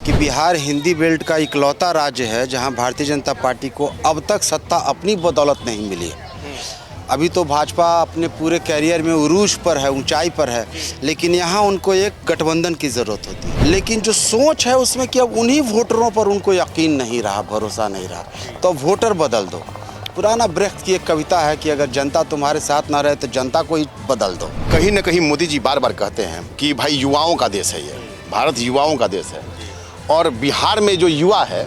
कि बिहार हिंदी बेल्ट का इकलौता राज्य है जहां भारतीय जनता पार्टी को अब तक सत्ता अपनी बदौलत नहीं मिली है। अभी तो भाजपा अपने पूरे कैरियर में उरूज पर है, ऊंचाई पर है, लेकिन यहाँ उनको एक गठबंधन की ज़रूरत होती है। लेकिन जो सोच है उसमें कि अब उन्हीं वोटरों पर उनको यकीन नहीं रहा, भरोसा नहीं रहा, तो वोटर बदल दो। पुराना ब्रेख्त की एक कविता है कि अगर जनता तुम्हारे साथ ना रहे तो जनता को ही बदल दो। कहीं न कहीं मोदी जी बार बार कहते हैं कि भाई युवाओं का देश है, ये भारत युवाओं का देश है, और बिहार में जो युवा है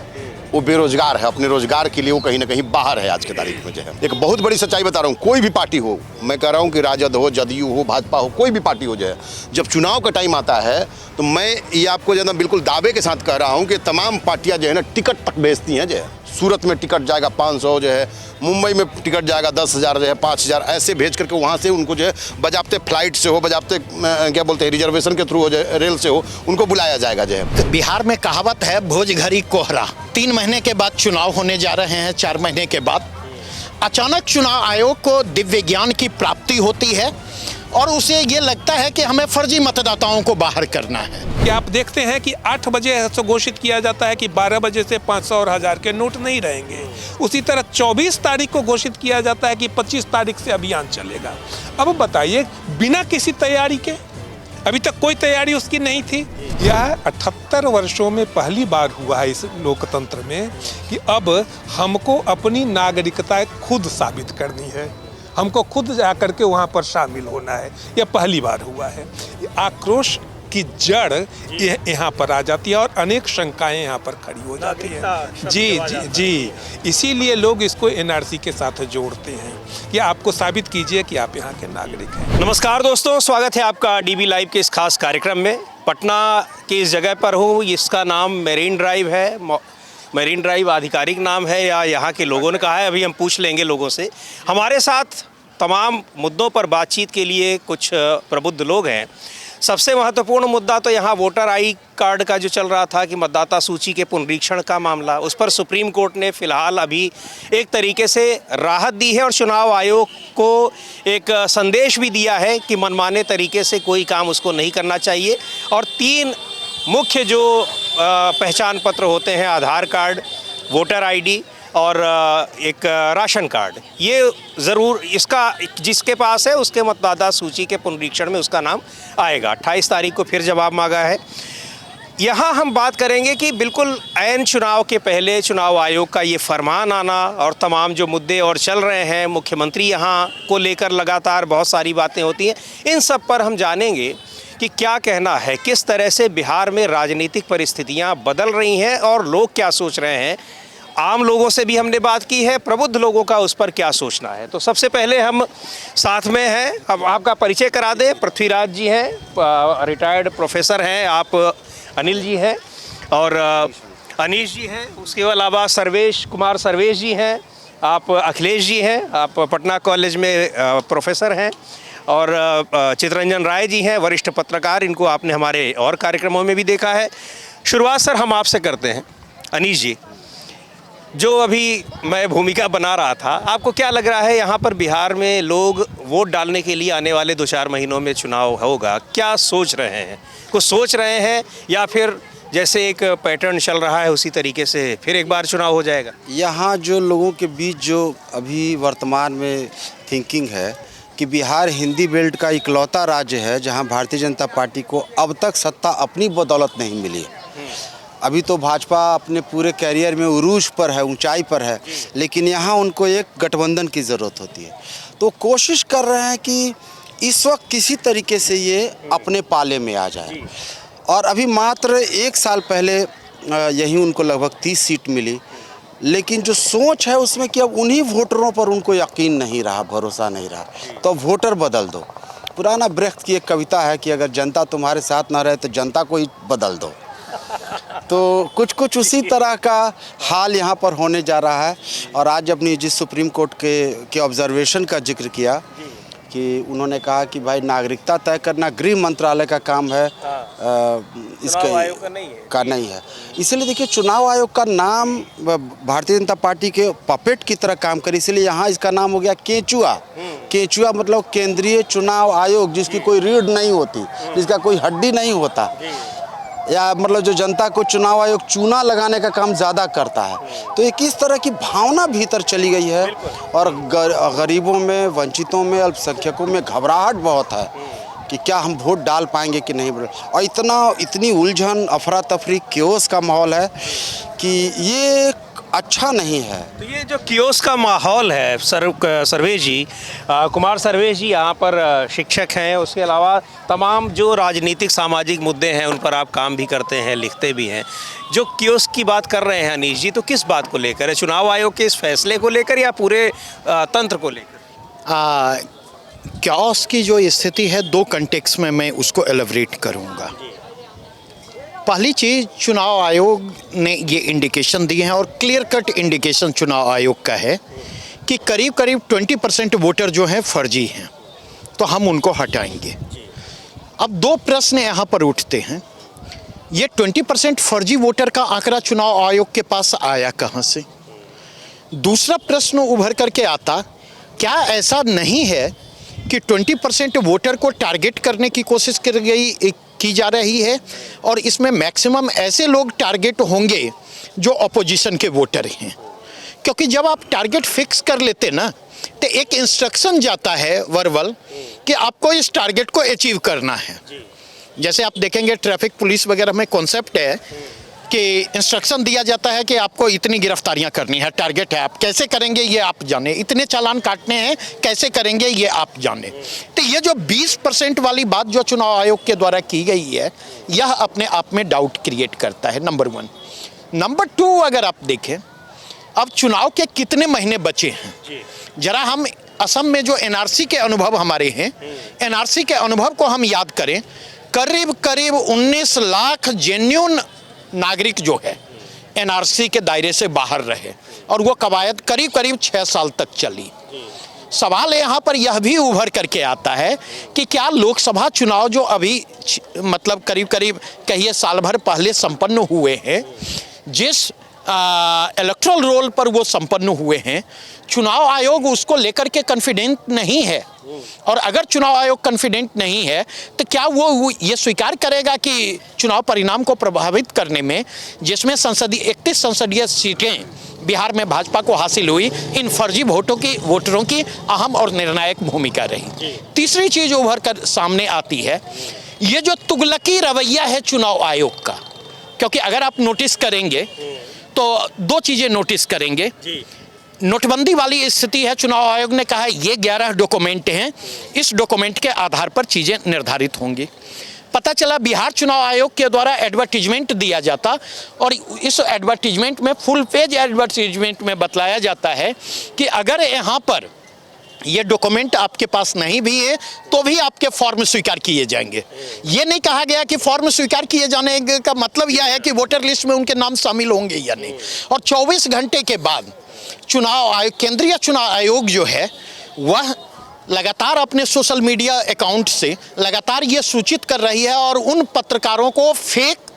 वो बेरोजगार है, अपने रोजगार के लिए वो कहीं ना कहीं बाहर है। आज के तारीख में जो है एक बहुत बड़ी सच्चाई बता रहा हूँ, कोई भी पार्टी हो, मैं कह रहा हूँ कि राजद हो, जदयू हो, भाजपा हो, कोई भी पार्टी हो, जो है जब चुनाव का टाइम आता है तो मैं ये आपको जो है बिल्कुल दावे के साथ कह रहा हूँ कि तमाम पार्टियाँ जो है ना टिकट तक बेचती हैं। जो है सूरत में टिकट जाएगा 500, जो है मुंबई में टिकट जाएगा 10,000, जो है 5,000, ऐसे भेज करके वहाँ से उनको जो है बजाते फ्लाइट से हो, बजाते क्या बोलते हैं रिजर्वेशन के थ्रू हो, जो रेल से हो, उनको बुलाया जाएगा। जो है बिहार में कहावत है भोज घरी कोहरा। 3 महीने के बाद चुनाव होने जा रहे हैं, 4 महीने के बाद अचानक चुनाव आयोग को दिव्य ज्ञान की प्राप्ति होती है और उसे ये लगता है कि हमें फर्जी मतदाताओं को बाहर करना है। कि आप देखते हैं कि 8 बजे से घोषित किया जाता है कि 12 बजे से 500 और 1000 के नोट नहीं रहेंगे। उसी तरह 24 तारीख को घोषित किया जाता है कि 25 तारीख से अभियान चलेगा। अब बताइए, बिना किसी तैयारी के, अभी तक कोई तैयारी उसकी नहीं थी। यह 78 वर्षों में पहली बार हुआ है इस लोकतंत्र में कि अब हमको अपनी नागरिकता खुद साबित करनी है, हमको खुद जाकर के वहाँ पर शामिल होना है। यह पहली बार हुआ है। आक्रोश की जड़ यहाँ पर आ जाती है और अनेक शंकाएं यहाँ पर खड़ी हो जाती हैं। जी, इसीलिए लोग इसको एनआरसी के साथ जोड़ते हैं कि आपको साबित कीजिए कि आप यहाँ के नागरिक हैं। नमस्कार दोस्तों, स्वागत है आपका डीबी लाइव के इस खास कार्यक्रम में। पटना की इस जगह पर हूँ, इसका नाम मेरीन ड्राइव है। मेरीन ड्राइव आधिकारिक नाम है या यहाँ के लोगों ने कहा है, अभी हम पूछ लेंगे लोगों से। हमारे साथ तमाम मुद्दों पर बातचीत के लिए कुछ प्रबुद्ध लोग हैं। सबसे महत्वपूर्ण मुद्दा तो यहाँ वोटर आई कार्ड का जो चल रहा था कि मतदाता सूची के पुनरीक्षण का मामला, उस पर सुप्रीम कोर्ट ने फिलहाल अभी एक तरीके से राहत दी है और चुनाव आयोग को एक संदेश भी दिया है कि मनमाने तरीके से कोई काम उसको नहीं करना चाहिए। और 3 मुख्य जो पहचान पत्र होते हैं, आधार कार्ड, वोटर आईडी और एक राशन कार्ड, ये ज़रूर इसका जिसके पास है उसके मतदाता सूची के पुनरीक्षण में उसका नाम आएगा। 28 तारीख को फिर जवाब मांगा है। यहाँ हम बात करेंगे कि बिल्कुल ऐन चुनाव के पहले चुनाव आयोग का ये फरमान आना और तमाम जो मुद्दे और चल रहे हैं, मुख्यमंत्री यहाँ को लेकर लगातार बहुत सारी बातें होती हैं, इन सब पर हम जानेंगे कि क्या कहना है, किस तरह से बिहार में राजनीतिक परिस्थितियाँ बदल रही हैं और लोग क्या सोच रहे हैं। आम लोगों से भी हमने बात की है, प्रबुद्ध लोगों का उस पर क्या सोचना है। तो सबसे पहले हम साथ में हैं, अब आपका परिचय करा दें। पृथ्वीराज जी हैं, रिटायर्ड प्रोफेसर हैं, आप अनिल जी हैं और अनीश जी हैं, उसके अलावा सर्वेश कुमार सर्वेश जी हैं, आप अखिलेश जी हैं, आप पटना कॉलेज में प्रोफेसर हैं, और चितरंजन राय जी हैं, वरिष्ठ पत्रकार, इनको आपने हमारे और कार्यक्रमों में भी देखा है। शुरुआत सर हम आपसे करते हैं। अनीश जी, जो अभी मैं भूमिका बना रहा था, आपको क्या लग रहा है यहाँ पर बिहार में लोग वोट डालने के लिए आने वाले 2-4 महीनों में चुनाव होगा, क्या सोच रहे हैं? कुछ सोच रहे हैं या फिर जैसे एक पैटर्न चल रहा है उसी तरीके से फिर एक बार चुनाव हो जाएगा? यहाँ जो लोगों के बीच जो अभी वर्तमान में थिंकिंग है कि बिहार हिंदी बेल्ट का इकलौता राज्य है जहाँ भारतीय जनता पार्टी को अब तक सत्ता अपनी बदौलत नहीं मिली है। अभी तो भाजपा अपने पूरे कैरियर में उरूज पर है, ऊंचाई पर है, लेकिन यहाँ उनको एक गठबंधन की ज़रूरत होती है। तो कोशिश कर रहे हैं कि इस वक्त किसी तरीके से ये अपने पाले में आ जाए। और अभी मात्र 1 साल पहले यहीं उनको लगभग 30 सीट मिली, लेकिन जो सोच है उसमें कि अब उन्हीं वोटरों पर उनको यकीन नहीं रहा, भरोसा नहीं रहा, तो वोटर बदल दो। पुराना ब्रेख्त की एक कविता है कि अगर जनता तुम्हारे साथ ना रहे तो जनता को ही बदल दो। तो कुछ उसी तरह का हाल यहाँ पर होने जा रहा है। और आज अपनी जिस सुप्रीम कोर्ट के ऑब्जर्वेशन का जिक्र किया कि उन्होंने कहा कि भाई नागरिकता तय करना गृह मंत्रालय का काम है, इसका नहीं है। इसलिए देखिए, चुनाव आयोग का नाम भारतीय जनता पार्टी के पपेट की तरह काम करे, इसलिए यहाँ इसका नाम हो गया केंचुआ। केंचुआ मतलब केंद्रीय चुनाव आयोग, जिसकी कोई रीढ़ नहीं होती, जिसका कोई हड्डी नहीं होता। या मतलब जो जनता को चुनाव आयोग चूना लगाने का काम ज़्यादा करता है। तो एक इस तरह की भावना भीतर चली गई है और गरीबों में, वंचितों में, अल्पसंख्यकों में घबराहट बहुत है कि क्या हम वोट डाल पाएंगे कि नहीं। और इतनी उलझन, अफरा तफरी, क्योस का माहौल है कि ये अच्छा नहीं है। तो ये जो कियोस का माहौल है सर्वेश जी, कुमार सर्वेश जी यहाँ पर शिक्षक हैं, उसके अलावा तमाम जो राजनीतिक सामाजिक मुद्दे हैं उन पर आप काम भी करते हैं, लिखते भी हैं। जो कियोस की बात कर रहे हैं अनीश जी, तो किस बात को लेकर है? चुनाव आयोग के इस फैसले को लेकर या पूरे तंत्र को लेकर? क्योस की जो स्थिति है, दो कंटेक्स्ट में मैं उसको एलैबोरेट करूँगा। पहली चीज़, चुनाव आयोग ने ये इंडिकेशन दिए हैं और क्लियर कट इंडिकेशन चुनाव आयोग का है कि करीब करीब 20% वोटर जो हैं फर्जी हैं, तो हम उनको हटाएंगे। अब दो प्रश्न यहाँ पर उठते हैं। ये 20% फर्जी वोटर का आंकड़ा चुनाव आयोग के पास आया कहाँ से? दूसरा प्रश्न उभर करके आता, क्या ऐसा नहीं है कि 20% वोटर को टारगेट करने की कोशिश की जा रही है और इसमें मैक्सिमम ऐसे लोग टारगेट होंगे जो अपोजिशन के वोटर हैं? क्योंकि जब आप टारगेट फिक्स कर लेते ना, तो एक इंस्ट्रक्शन जाता है वर्बल कि आपको इस टारगेट को अचीव करना है। जैसे आप देखेंगे ट्रैफिक पुलिस वगैरह में कॉन्सेप्ट है कि इंस्ट्रक्शन दिया जाता है कि आपको इतनी गिरफ्तारियां करनी है, टारगेट है, आप कैसे करेंगे ये आप जाने, इतने चालान काटने हैं, कैसे करेंगे ये आप जाने। तो ये जो 20% वाली बात जो चुनाव आयोग के द्वारा की गई है, यह अपने आप में डाउट क्रिएट करता है, नंबर 1। नंबर 2, अगर आप देखें अब चुनाव के कितने महीने बचे हैं, जरा हम असम में जो एनआरसी के अनुभव हमारे हैं, एनआरसी के अनुभव को हम याद करें। करीब करीब 19 लाख जेन्युइन नागरिक जो है एनआरसी के दायरे से बाहर रहे और वो कवायद करीब करीब 6 साल तक चली। सवाल यहाँ पर यह भी उभर करके आता है कि क्या लोकसभा चुनाव जो अभी मतलब करीब करीब कहिए साल भर पहले संपन्न हुए हैं, जिस इलेक्टोरल रोल पर वो संपन्न हुए हैं, चुनाव आयोग उसको लेकर के कॉन्फिडेंट नहीं है। और अगर चुनाव आयोग कॉन्फिडेंट नहीं है तो क्या वो ये स्वीकार करेगा कि चुनाव परिणाम को प्रभावित करने में, जिसमें 31 संसदीय सीटें बिहार में भाजपा को हासिल हुई, इन फर्जी वोटरों की अहम और निर्णायक भूमिका रही। तीसरी चीज उभर कर सामने आती है, ये जो तुगलकी रवैया है चुनाव आयोग का। क्योंकि अगर आप नोटिस करेंगे तो दो चीजें नोटिस करेंगे। नोटबंदी वाली स्थिति है, चुनाव आयोग ने कहा ये 11 डॉक्यूमेंट हैं, इस डॉक्यूमेंट के आधार पर चीजें निर्धारित होंगी। पता चला बिहार चुनाव आयोग के द्वारा एडवर्टीजमेंट दिया जाता और इस एडवर्टीजमेंट में, फुल पेज एडवर्टीजमेंट में बतलाया जाता है कि अगर यहाँ पर ये डॉक्यूमेंट आपके पास नहीं भी है तो भी आपके फॉर्म स्वीकार किए जाएंगे। ये नहीं कहा गया कि फॉर्म स्वीकार किए जाने का मतलब यह है कि वोटर लिस्ट में उनके नाम शामिल होंगे या नहीं। और 24 घंटे के बाद चुनाव आयोग, केंद्रीय चुनाव आयोग जो है, वह लगातार अपने सोशल मीडिया अकाउंट से लगातार ये सूचित कर रही है और उन पत्रकारों को फेक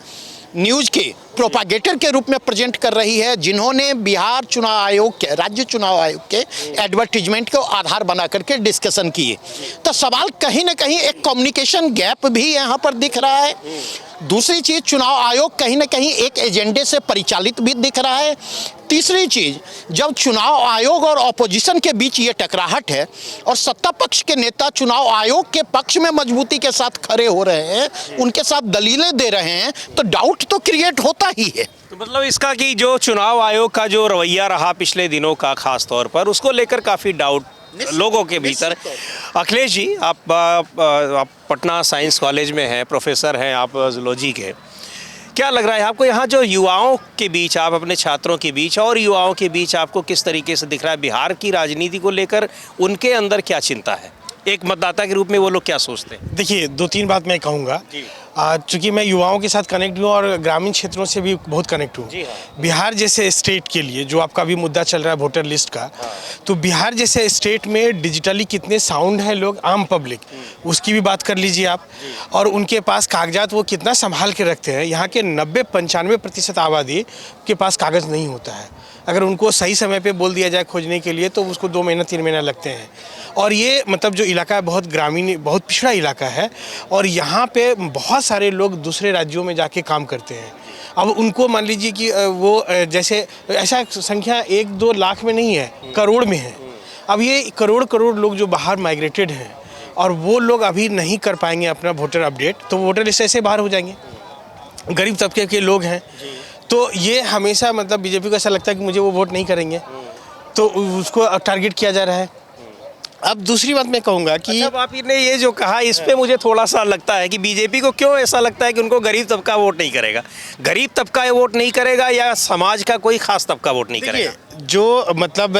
न्यूज़ के प्रोपागेटर के रूप में प्रेजेंट कर रही है जिन्होंने बिहार चुनाव आयोग के, राज्य चुनाव आयोग के एडवर्टीजमेंट को आधार बना करके डिस्कशन किए। तो सवाल कहीं ना कहीं एक कम्युनिकेशन गैप भी यहाँ पर दिख रहा है। दूसरी चीज़, चुनाव आयोग कहीं ना कहीं एक एजेंडे से परिचालित भी दिख रहा है। तीसरी चीज़, जब चुनाव आयोग और अपोजिशन के बीच ये टकराहट है और सत्ता पक्ष के नेता चुनाव आयोग के पक्ष में मजबूती के साथ खड़े हो रहे हैं, उनके साथ दलीलें दे रहे हैं, तो डाउट तो क्रिएट होता ही है। तो मतलब इसका कि जो चुनाव आयोग का जो रवैया रहा पिछले दिनों का, खास तौर पर उसको लेकर काफ़ी डाउट लोगों के भीतर। अखिलेश जी, आप पटना साइंस कॉलेज में हैं, प्रोफेसर हैं आप जूलॉजी के, क्या लग रहा है आपको यहाँ जो युवाओं के बीच, आप अपने छात्रों के बीच और युवाओं के बीच आपको किस तरीके से दिख रहा है बिहार की राजनीति को लेकर, उनके अंदर क्या चिंता है? एक मतदाता के रूप में वो लोग क्या सोचते हैं? देखिए, 2-3 बात मैं कहूँगा। चूँकि मैं युवाओं के साथ कनेक्ट हूँ और ग्रामीण क्षेत्रों से भी बहुत कनेक्ट हूँ। बिहार जैसे स्टेट के लिए जो आपका भी मुद्दा चल रहा है वोटर लिस्ट का, तो बिहार जैसे स्टेट में डिजिटली कितने साउंड हैं लोग, आम पब्लिक, उसकी भी बात कर लीजिए आप। और उनके पास कागजात वो कितना संभाल के रखते हैं। यहाँ के 90-95% आबादी के पास कागज़ नहीं होता है। अगर उनको सही समय पे बोल दिया जाए खोजने के लिए तो उसको 2 महीना 3 महीना लगते हैं। और ये मतलब जो इलाका है बहुत ग्रामीण, बहुत पिछड़ा इलाका है और यहाँ पे बहुत बहुत सारे लोग दूसरे राज्यों में जाके काम करते हैं। अब उनको मान लीजिए कि वो जैसे ऐसा संख्या 1-2 लाख में नहीं है, करोड़ में है। अब ये करोड़ लोग जो बाहर माइग्रेटेड हैं और वो लोग अभी नहीं कर पाएंगे अपना वोटर अपडेट, तो वोटर लिस्ट ऐसे बाहर हो जाएंगे। गरीब तबके के लोग हैं, तो ये हमेशा मतलब बीजेपी को ऐसा लगता है कि मुझे वो वोट नहीं करेंगे, तो उसको टारगेट किया जा रहा है। अब दूसरी बात मैं कहूँगा कि अच्छा, आपने ये जो कहा इस पे मुझे थोड़ा सा लगता है कि बीजेपी को क्यों ऐसा लगता है कि उनको गरीब तबका वोट नहीं करेगा। गरीब तबका वोट नहीं करेगा या समाज का कोई खास तबका वोट नहीं करेगा? जो मतलब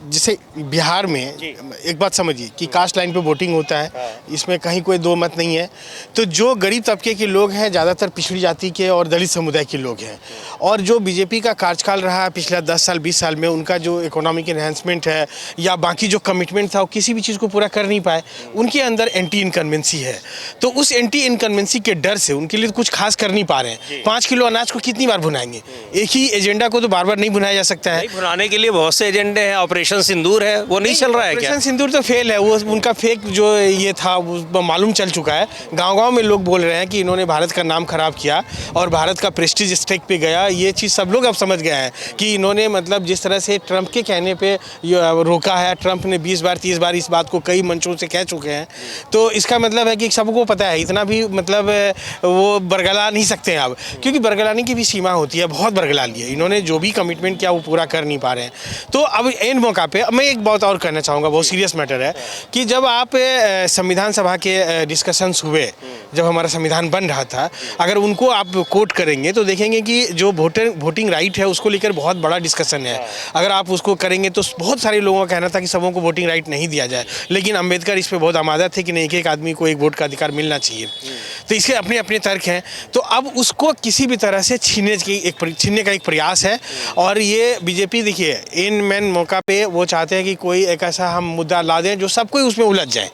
जैसे बिहार में एक बात समझिए कि कास्ट लाइन पे वोटिंग होता है, इसमें कहीं कोई दो मत नहीं है। तो जो गरीब तबके के लोग हैं ज़्यादातर पिछड़ी जाति के और दलित समुदाय के लोग हैं, और जो बीजेपी का कार्यकाल रहा है पिछला 10 साल 20 साल में, उनका जो इकोनॉमिक एनहेंसमेंट है या बाकी जो कमिटमेंट था वो किसी भी चीज़ को पूरा कर नहीं पाए, उनके अंदर एंटी इनकन्वेंसी है। तो उस एंटी इनकन्वेंसी के डर से उनके लिए तो कुछ खास कर नहीं पा रहे हैं। 5 किलो अनाज को कितनी बार भुनाएंगे? एक ही एजेंडा को तो बार बार नहीं भुनाया जा सकता है। भुनाने के लिए बहुत से एजेंडे हैं। ऑपरेशन सिंदूर है, वो नहीं चल रहा है क्या? ऑपरेशन सिंदूर तो फेल है, वो उनका फेक जो ये था वो मालूम चल चुका है। गांव-गांव में लोग बोल रहे हैं कि इन्होंने भारत का नाम खराब किया और भारत का प्रेस्टीज स्टेक पे गया। ये चीज़ सब लोग अब समझ गए हैं कि इन्होंने मतलब जिस तरह से ट्रंप के कहने पे रोका है, ट्रंप ने 20 बार 30 बार इस बात को कई मंचों से कह चुके हैं, तो इसका मतलब है कि सबको पता है। इतना भी मतलब वो बरगला नहीं सकते हैं अब, क्योंकि बरगलाने की भी सीमा होती है। बहुत बरगला लिया इन्होंने, जो भी कमिटमेंट किया वो पूरा कर नहीं पा रहे हैं। तो अब एन मौका पे मैं एक बात और कहना चाहूँगा, बहुत सीरियस मैटर है कि जब आप संविधान सभा के डिस्कशंस हुए, जब हमारा संविधान बन रहा था, अगर उनको आप कोट करेंगे तो देखेंगे कि जो वोटिंग राइट है उसको लेकर बहुत बड़ा डिस्कशन है। अगर आप उसको करेंगे तो बहुत सारे लोगों का कहना था कि सबों को वोटिंग राइट नहीं दिया जाए, लेकिन अंबेडकर इस पर बहुत आमादा थे कि नहीं, एक आदमी को एक वोट का अधिकार मिलना चाहिए। तो इसके अपने अपने तर्क हैं। तो अब उसको किसी भी तरह से छीनने का एक प्रयास है। और ये बीजेपी देखिए इन मेन मौका पे वो चाहते हैं कि कोई एक ऐसा हम मुद्दा ला दें जो सब कोई उसमें उलझ जाए।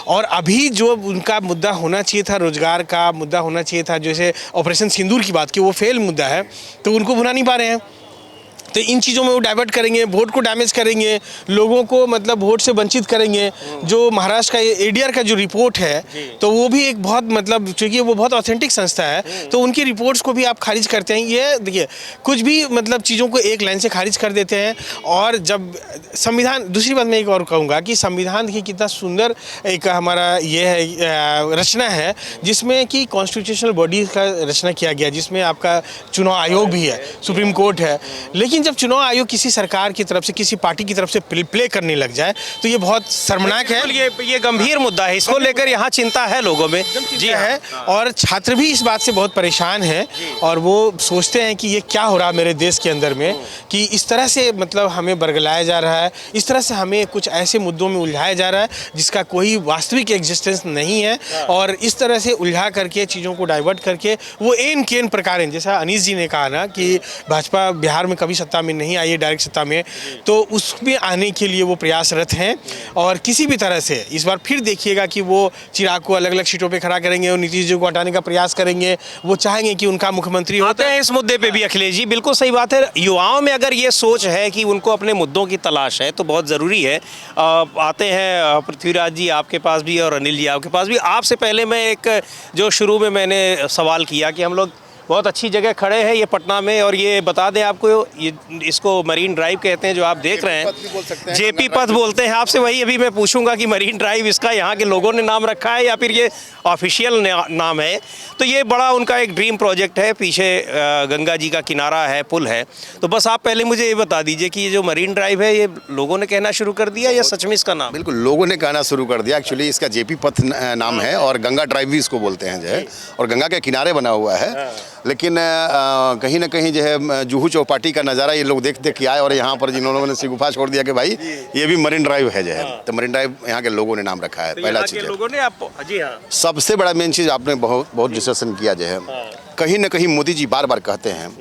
और अभी जो उनका मुद्दा होना चाहिए था, रोजगार का मुद्दा होना चाहिए था, जैसे ऑपरेशन सिंदूर की बात की, वो फेल मुद्दा है, तो उनको भुना नहीं पा रहे हैं। तो इन चीज़ों में वो डाइवर्ट करेंगे, वोट को डैमेज करेंगे, लोगों को मतलब वोट से वंचित करेंगे। जो महाराष्ट्र का एडीआर का जो रिपोर्ट है, तो वो भी एक बहुत मतलब, चूँकि वो बहुत ऑथेंटिक संस्था है, तो उनकी रिपोर्ट्स को भी आप खारिज करते हैं। ये देखिए कुछ भी मतलब चीज़ों को एक लाइन से खारिज कर देते हैं। और जब संविधान, दूसरी बात मैं एक और कहूँगा कि संविधान देखिए कितना सुंदर एक हमारा ये है रचना है, जिसमें कि कॉन्स्टिट्यूशनल बॉडी का रचना किया गया, जिसमें आपका चुनाव आयोग भी है, सुप्रीम कोर्ट है। लेकिन जब चुनाव आयोग किसी सरकार की तरफ से, किसी पार्टी की तरफ से प्ले करने लग जाए, तो ये बहुत शर्मनाक है। ये गंभीर मुद्दा है, इसको लेकर यहाँ चिंता है लोगों में जी है। और छात्र भी इस बात से बहुत परेशान हैं और वो सोचते हैं कि ये क्या हो रहा है मेरे देश के अंदर में, कि इस तरह से मतलब हमें बरगलाया जा रहा है, इस तरह से हमें कुछ ऐसे मुद्दों में उलझाया जा रहा है जिसका कोई वास्तविक एग्जिस्टेंस नहीं है। और इस तरह से उलझा करके चीज़ों को डाइवर्ट करके वो एन केन प्रकार हैं, जैसा अनीस जी ने कहा ना कि भाजपा बिहार में कभी सत्ता में नहीं आई है, डायरेक्ट सत्ता में, तो उसमें आने के लिए वो प्रयासरत हैं। और किसी भी तरह से इस बार फिर देखिएगा कि वो चिराग को अलग अलग सीटों पे खड़ा करेंगे और नीतीश जी को हटाने का प्रयास करेंगे। वो चाहेंगे कि उनका मुख्यमंत्री होते हैं। इस मुद्दे पे भी अखिलेश जी बिल्कुल सही बात है। युवाओं में अगर ये सोच है कि उनको अपने मुद्दों की तलाश है तो बहुत ज़रूरी है। आते हैं पृथ्वीराज जी आपके पास भी और अनिल जी आपके पास भी। आपसे पहले मैं एक जो शुरू में मैंने सवाल किया कि हम लोग बहुत अच्छी जगह खड़े हैं ये पटना में, और ये बता दें आपको, ये इसको मरीन ड्राइव कहते हैं जो आप देख रहे हैं, जेपी पथ बोलते हैं। आपसे वही अभी मैं पूछूंगा कि मरीन ड्राइव इसका यहाँ के लोगों ने नाम रखा है या फिर ये ऑफिशियल नाम है। तो ये बड़ा उनका एक ड्रीम प्रोजेक्ट है, पीछे गंगा जी का किनारा है, पुल है। तो बस आप पहले मुझे ये बता दीजिए कि ये जो मरीन ड्राइव है ये लोगों ने कहना शुरू कर दिया या सच में इसका नाम? बिल्कुल लोगों ने कहना शुरू कर दिया। एक्चुअली इसका जेपी पथ नाम है और गंगा ड्राइव भी इसको बोलते हैं जो है, और गंगा के किनारे बना हुआ है। लेकिन कहीं ना कहीं जो है जुहू चौपाटी का नज़ारा ये लोग देख के आए और यहाँ पर जिन्होंने शिगुफा छोड़ दिया कि भाई ये भी मरीन ड्राइव है जो है। तो मरीन ड्राइव यहाँ के लोगों ने नाम रखा है। पहला चीज़ लोगों ने आप जी हाँ, सबसे बड़ा मेन चीज़ आपने बहुत डिस्कशन किया जो है, कहीं ना कहीं मोदी जी बार बार कहते हैं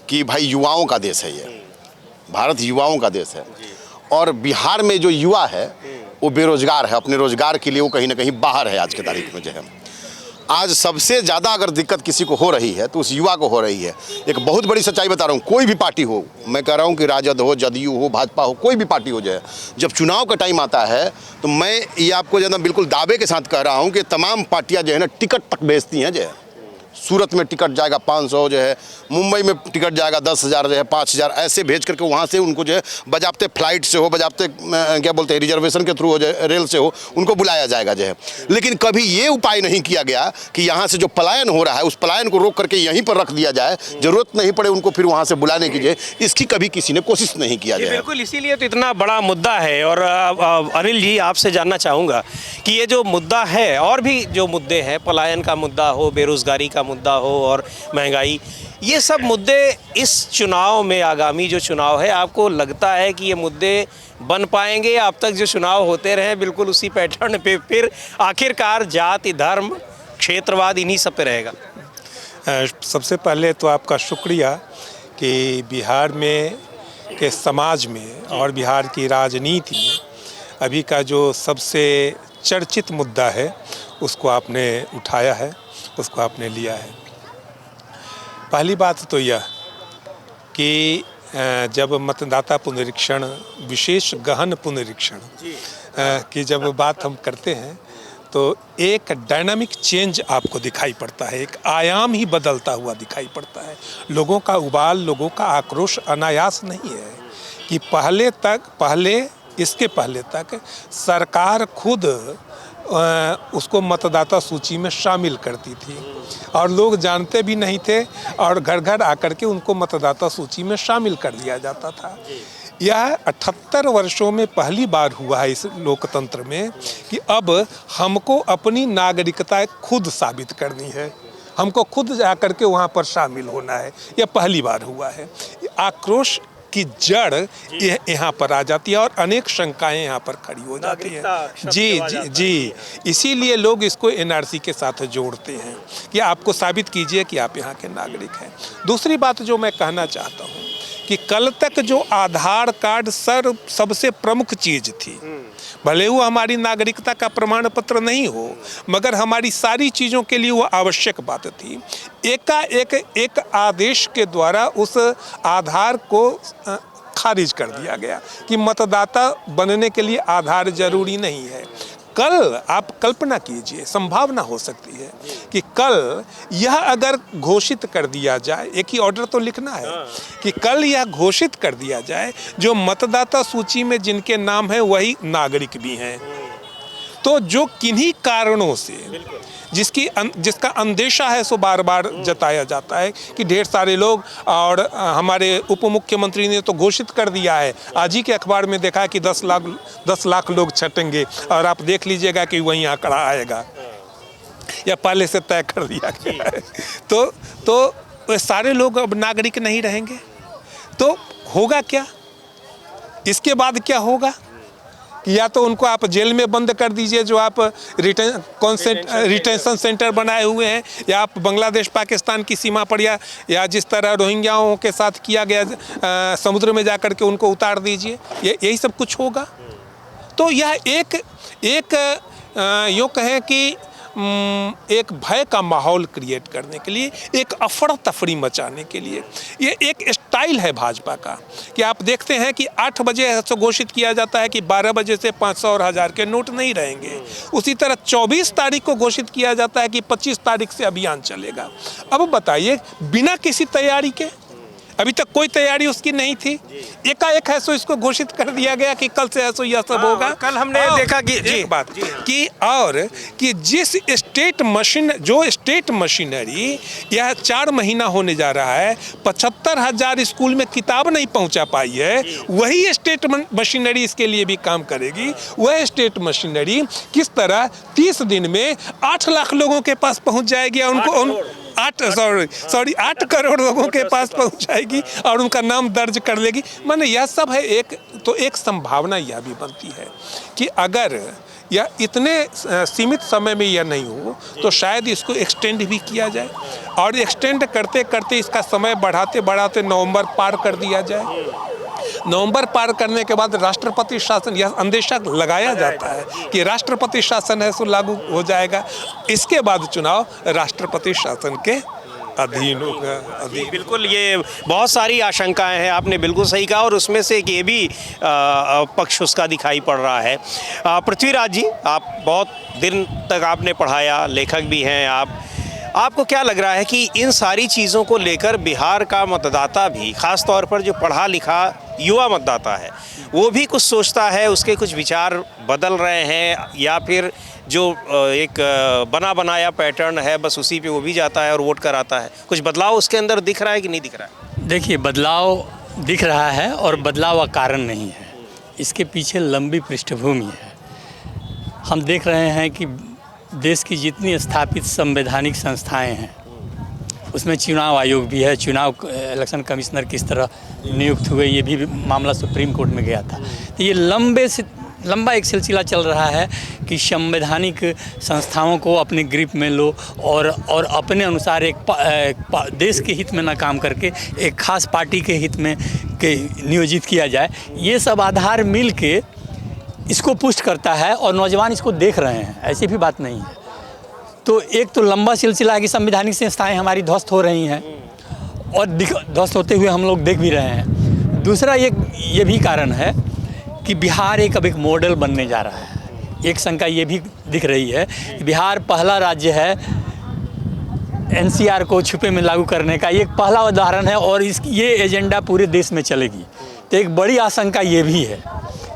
कि भाई युवाओं का देश है ये, भारत युवाओं का देश है। और बिहार में जो युवा है वो बेरोजगार है, अपने रोजगार के लिए वो कहीं ना कहीं बाहर है आज के तारीख में जो है। आज सबसे ज़्यादा अगर दिक्कत किसी को हो रही है तो उस युवा को हो रही है। एक बहुत बड़ी सच्चाई बता रहा हूँ, कोई भी पार्टी हो, मैं कह रहा हूँ कि राजद हो, जदयू हो, भाजपा हो, कोई भी पार्टी हो जाए, जब चुनाव का टाइम आता है तो मैं ये आपको ज़्यादा बिल्कुल दावे के साथ कह रहा हूँ कि तमाम पार्टियाँ जो है ना टिकट तक बेचती हैं जो है। सूरत में टिकट जाएगा 500 जो है, मुंबई में टिकट जाएगा 10,000 जो है, 5,000 ऐसे भेज करके वहाँ से उनको जो है बजाबते फ्लाइट से हो, बजाबते क्या बोलते हैं रिजर्वेशन के थ्रू हो, रेल से हो, उनको बुलाया जाएगा जो है। लेकिन कभी ये उपाय नहीं किया गया कि यहाँ से जो पलायन हो रहा है उस पलायन को रोक करके यहीं पर रख दिया जाए, जरूरत नहीं पड़े उनको फिर वहाँ से बुलाने की जाए, इसकी कभी किसी ने कोशिश नहीं किया जी जाए। बिल्कुल, इसीलिए तो इतना बड़ा मुद्दा है। और अनिल जी, आपसे जानना चाहूँगा कि ये जो मुद्दा है, और भी जो मुद्दे हैं, पलायन का मुद्दा हो, बेरोज़गारी का मुद्दा हो और महंगाई, ये सब मुद्दे इस चुनाव में, आगामी जो चुनाव है, आपको लगता है कि ये मुद्दे बन पाएंगे? अब तक जो चुनाव होते रहे बिल्कुल उसी पैटर्न पे, फिर आखिरकार जाति, धर्म, क्षेत्रवाद इन्हीं सब पे रहेगा? सबसे पहले तो आपका शुक्रिया कि बिहार में के समाज में और बिहार की राजनीति में अभी का जो सबसे चर्चित मुद्दा है उसको आपने उठाया है, उसको आपने लिया है। पहली बात तो यह कि जब मतदाता पुनरीक्षण, विशेष गहन पुनरीक्षण की जब बात हम करते हैं तो एक डायनामिक चेंज आपको दिखाई पड़ता है, एक आयाम ही बदलता हुआ दिखाई पड़ता है। लोगों का उबाल, लोगों का आक्रोश अनायास नहीं है कि इसके पहले तक सरकार खुद उसको मतदाता सूची में शामिल करती थी और लोग जानते भी नहीं थे और घर घर आकर के उनको मतदाता सूची में शामिल कर लिया जाता था। यह 78 वर्षों में पहली बार हुआ है इस लोकतंत्र में कि अब हमको अपनी नागरिकता खुद साबित करनी है, हमको खुद जाकर के वहाँ पर शामिल होना है। यह पहली बार हुआ है। आक्रोश की जड़ यहाँ पर आ जाती है और अनेक शंकाएं यहाँ पर खड़ी हो जाती हैं। जी, इसीलिए लोग इसको एनआरसी के साथ जोड़ते हैं कि आपको साबित कीजिए कि आप यहाँ के नागरिक हैं। दूसरी बात जो मैं कहना चाहता हूँ कि कल तक जो आधार कार्ड सबसे प्रमुख चीज़ थी, भले वो हमारी नागरिकता का प्रमाण पत्र नहीं हो, मगर हमारी सारी चीज़ों के लिए वो आवश्यक बात थी। एक आदेश के द्वारा उस आधार को खारिज कर दिया गया कि मतदाता बनने के लिए आधार जरूरी नहीं है। कल आप कल्पना कीजिए, संभावना हो सकती है कि कल यह अगर घोषित कर दिया जाए, एक ही ऑर्डर तो लिखना है कि कल यह घोषित कर दिया जाए जो मतदाता सूची में जिनके नाम है वही नागरिक भी हैं, तो जो किन्हीं कारणों से जिसका अंदेशा है सो बार बार जताया जाता है कि ढेर सारे लोग, और हमारे उप मुख्यमंत्री ने तो घोषित कर दिया है, आज ही के अखबार में देखा है कि 10 लाख लोग छटेंगे और आप देख लीजिएगा कि वहीं आंकड़ा आएगा या पहले से तय कर दिया गया है। तो सारे लोग अब नागरिक नहीं रहेंगे तो होगा क्या? इसके बाद क्या होगा? या तो उनको आप जेल में बंद कर दीजिए जो आप रिटेंशन सेंटर बनाए हुए हैं, या आप बांग्लादेश पाकिस्तान की सीमा पर या जिस तरह रोहिंग्याओं के साथ किया गया समुद्र में जाकर के उनको उतार दीजिए। यही सब कुछ होगा। तो यह एक यूँ कहें कि एक भय का माहौल क्रिएट करने के लिए, एक अफरा तफरी मचाने के लिए, ये एक स्टाइल है भाजपा का कि आप देखते हैं कि 8 बजे ऐसा घोषित किया जाता है कि 12 बजे से 500 और 1000 के नोट नहीं रहेंगे। उसी तरह 24 तारीख को घोषित किया जाता है कि 25 तारीख से अभियान चलेगा। अब बताइए, बिना किसी तैयारी के, अभी तक कोई तैयारी उसकी नहीं थी, एकाएक है सो इसको घोषित कर दिया गया कि कल से है सो यह सब होगा। कल हमने देखा कि एक बात कि और कि जिस स्टेट मशीनरी यह 4 महीना होने जा रहा है, 75,000 स्कूल में किताब नहीं पहुंचा पाई है, वही स्टेट मशीनरी इसके लिए भी काम करेगी। वह स्टेट मशीनरी किस तरह 30 दिन में 8 लाख लोगों के पास पहुंच जाएगी और उनको 8 करोड़ लोगों के पास पहुंच जाएगी और उनका नाम दर्ज कर लेगी। माने यह सब है। एक संभावना यह भी बनती है कि अगर यह इतने सीमित समय में यह नहीं हो तो शायद इसको एक्सटेंड भी किया जाए, और एक्सटेंड करते करते इसका समय बढ़ाते बढ़ाते नवंबर पार कर दिया जाए। नवंबर पार करने के बाद राष्ट्रपति शासन, यह अंदेशा लगाया जाता है कि राष्ट्रपति शासन है सो लागू हो जाएगा। इसके बाद चुनाव राष्ट्रपति शासन के अधीन होगा। बिल्कुल, ये बहुत सारी आशंकाएं हैं, आपने बिल्कुल सही कहा, और उसमें से एक ये भी पक्ष उसका दिखाई पड़ रहा है। पृथ्वीराज जी, आप बहुत दिन तक आपने पढ़ाया, लेखक भी हैं आप, आपको क्या लग रहा है कि इन सारी चीज़ों को लेकर बिहार का मतदाता भी, खास तौर पर जो पढ़ा लिखा युवा मतदाता है, वो भी कुछ सोचता है, उसके कुछ विचार बदल रहे हैं, या फिर जो एक बना बनाया पैटर्न है बस उसी पे वो भी जाता है और वोट कराता है? कुछ बदलाव उसके अंदर दिख रहा है कि नहीं दिख रहा है? देखिए, बदलाव दिख रहा है और बदलाव का कारण नहीं है, इसके पीछे लंबी पृष्ठभूमि है। हम देख रहे हैं कि देश की जितनी स्थापित संवैधानिक संस्थाएं हैं उसमें चुनाव आयोग भी है, चुनाव इलेक्शन कमिश्नर किस तरह नियुक्त हुए ये भी मामला सुप्रीम कोर्ट में गया था। तो ये लंबा एक सिलसिला चल रहा है कि संवैधानिक संस्थाओं को अपने ग्रिप में लो और अपने अनुसार देश के हित में ना काम करके एक खास पार्टी के हित में नियोजित किया जाए। ये सब आधार मिल के इसको पुष्ट करता है और नौजवान इसको देख रहे हैं, ऐसी भी बात नहीं है। तो एक तो लंबा सिलसिला है कि संवैधानिक संस्थाएं हमारी ध्वस्त हो रही हैं और ध्वस्त होते हुए हम लोग देख भी रहे हैं। दूसरा ये भी कारण है कि बिहार अब एक मॉडल बनने जा रहा है। एक शंका ये भी दिख रही है कि बिहार पहला राज्य है एनसीआर को छुपे में लागू करने का, ये पहला उदाहरण है और ये एजेंडा पूरे देश में चलेगी। तो एक बड़ी आशंका ये भी है।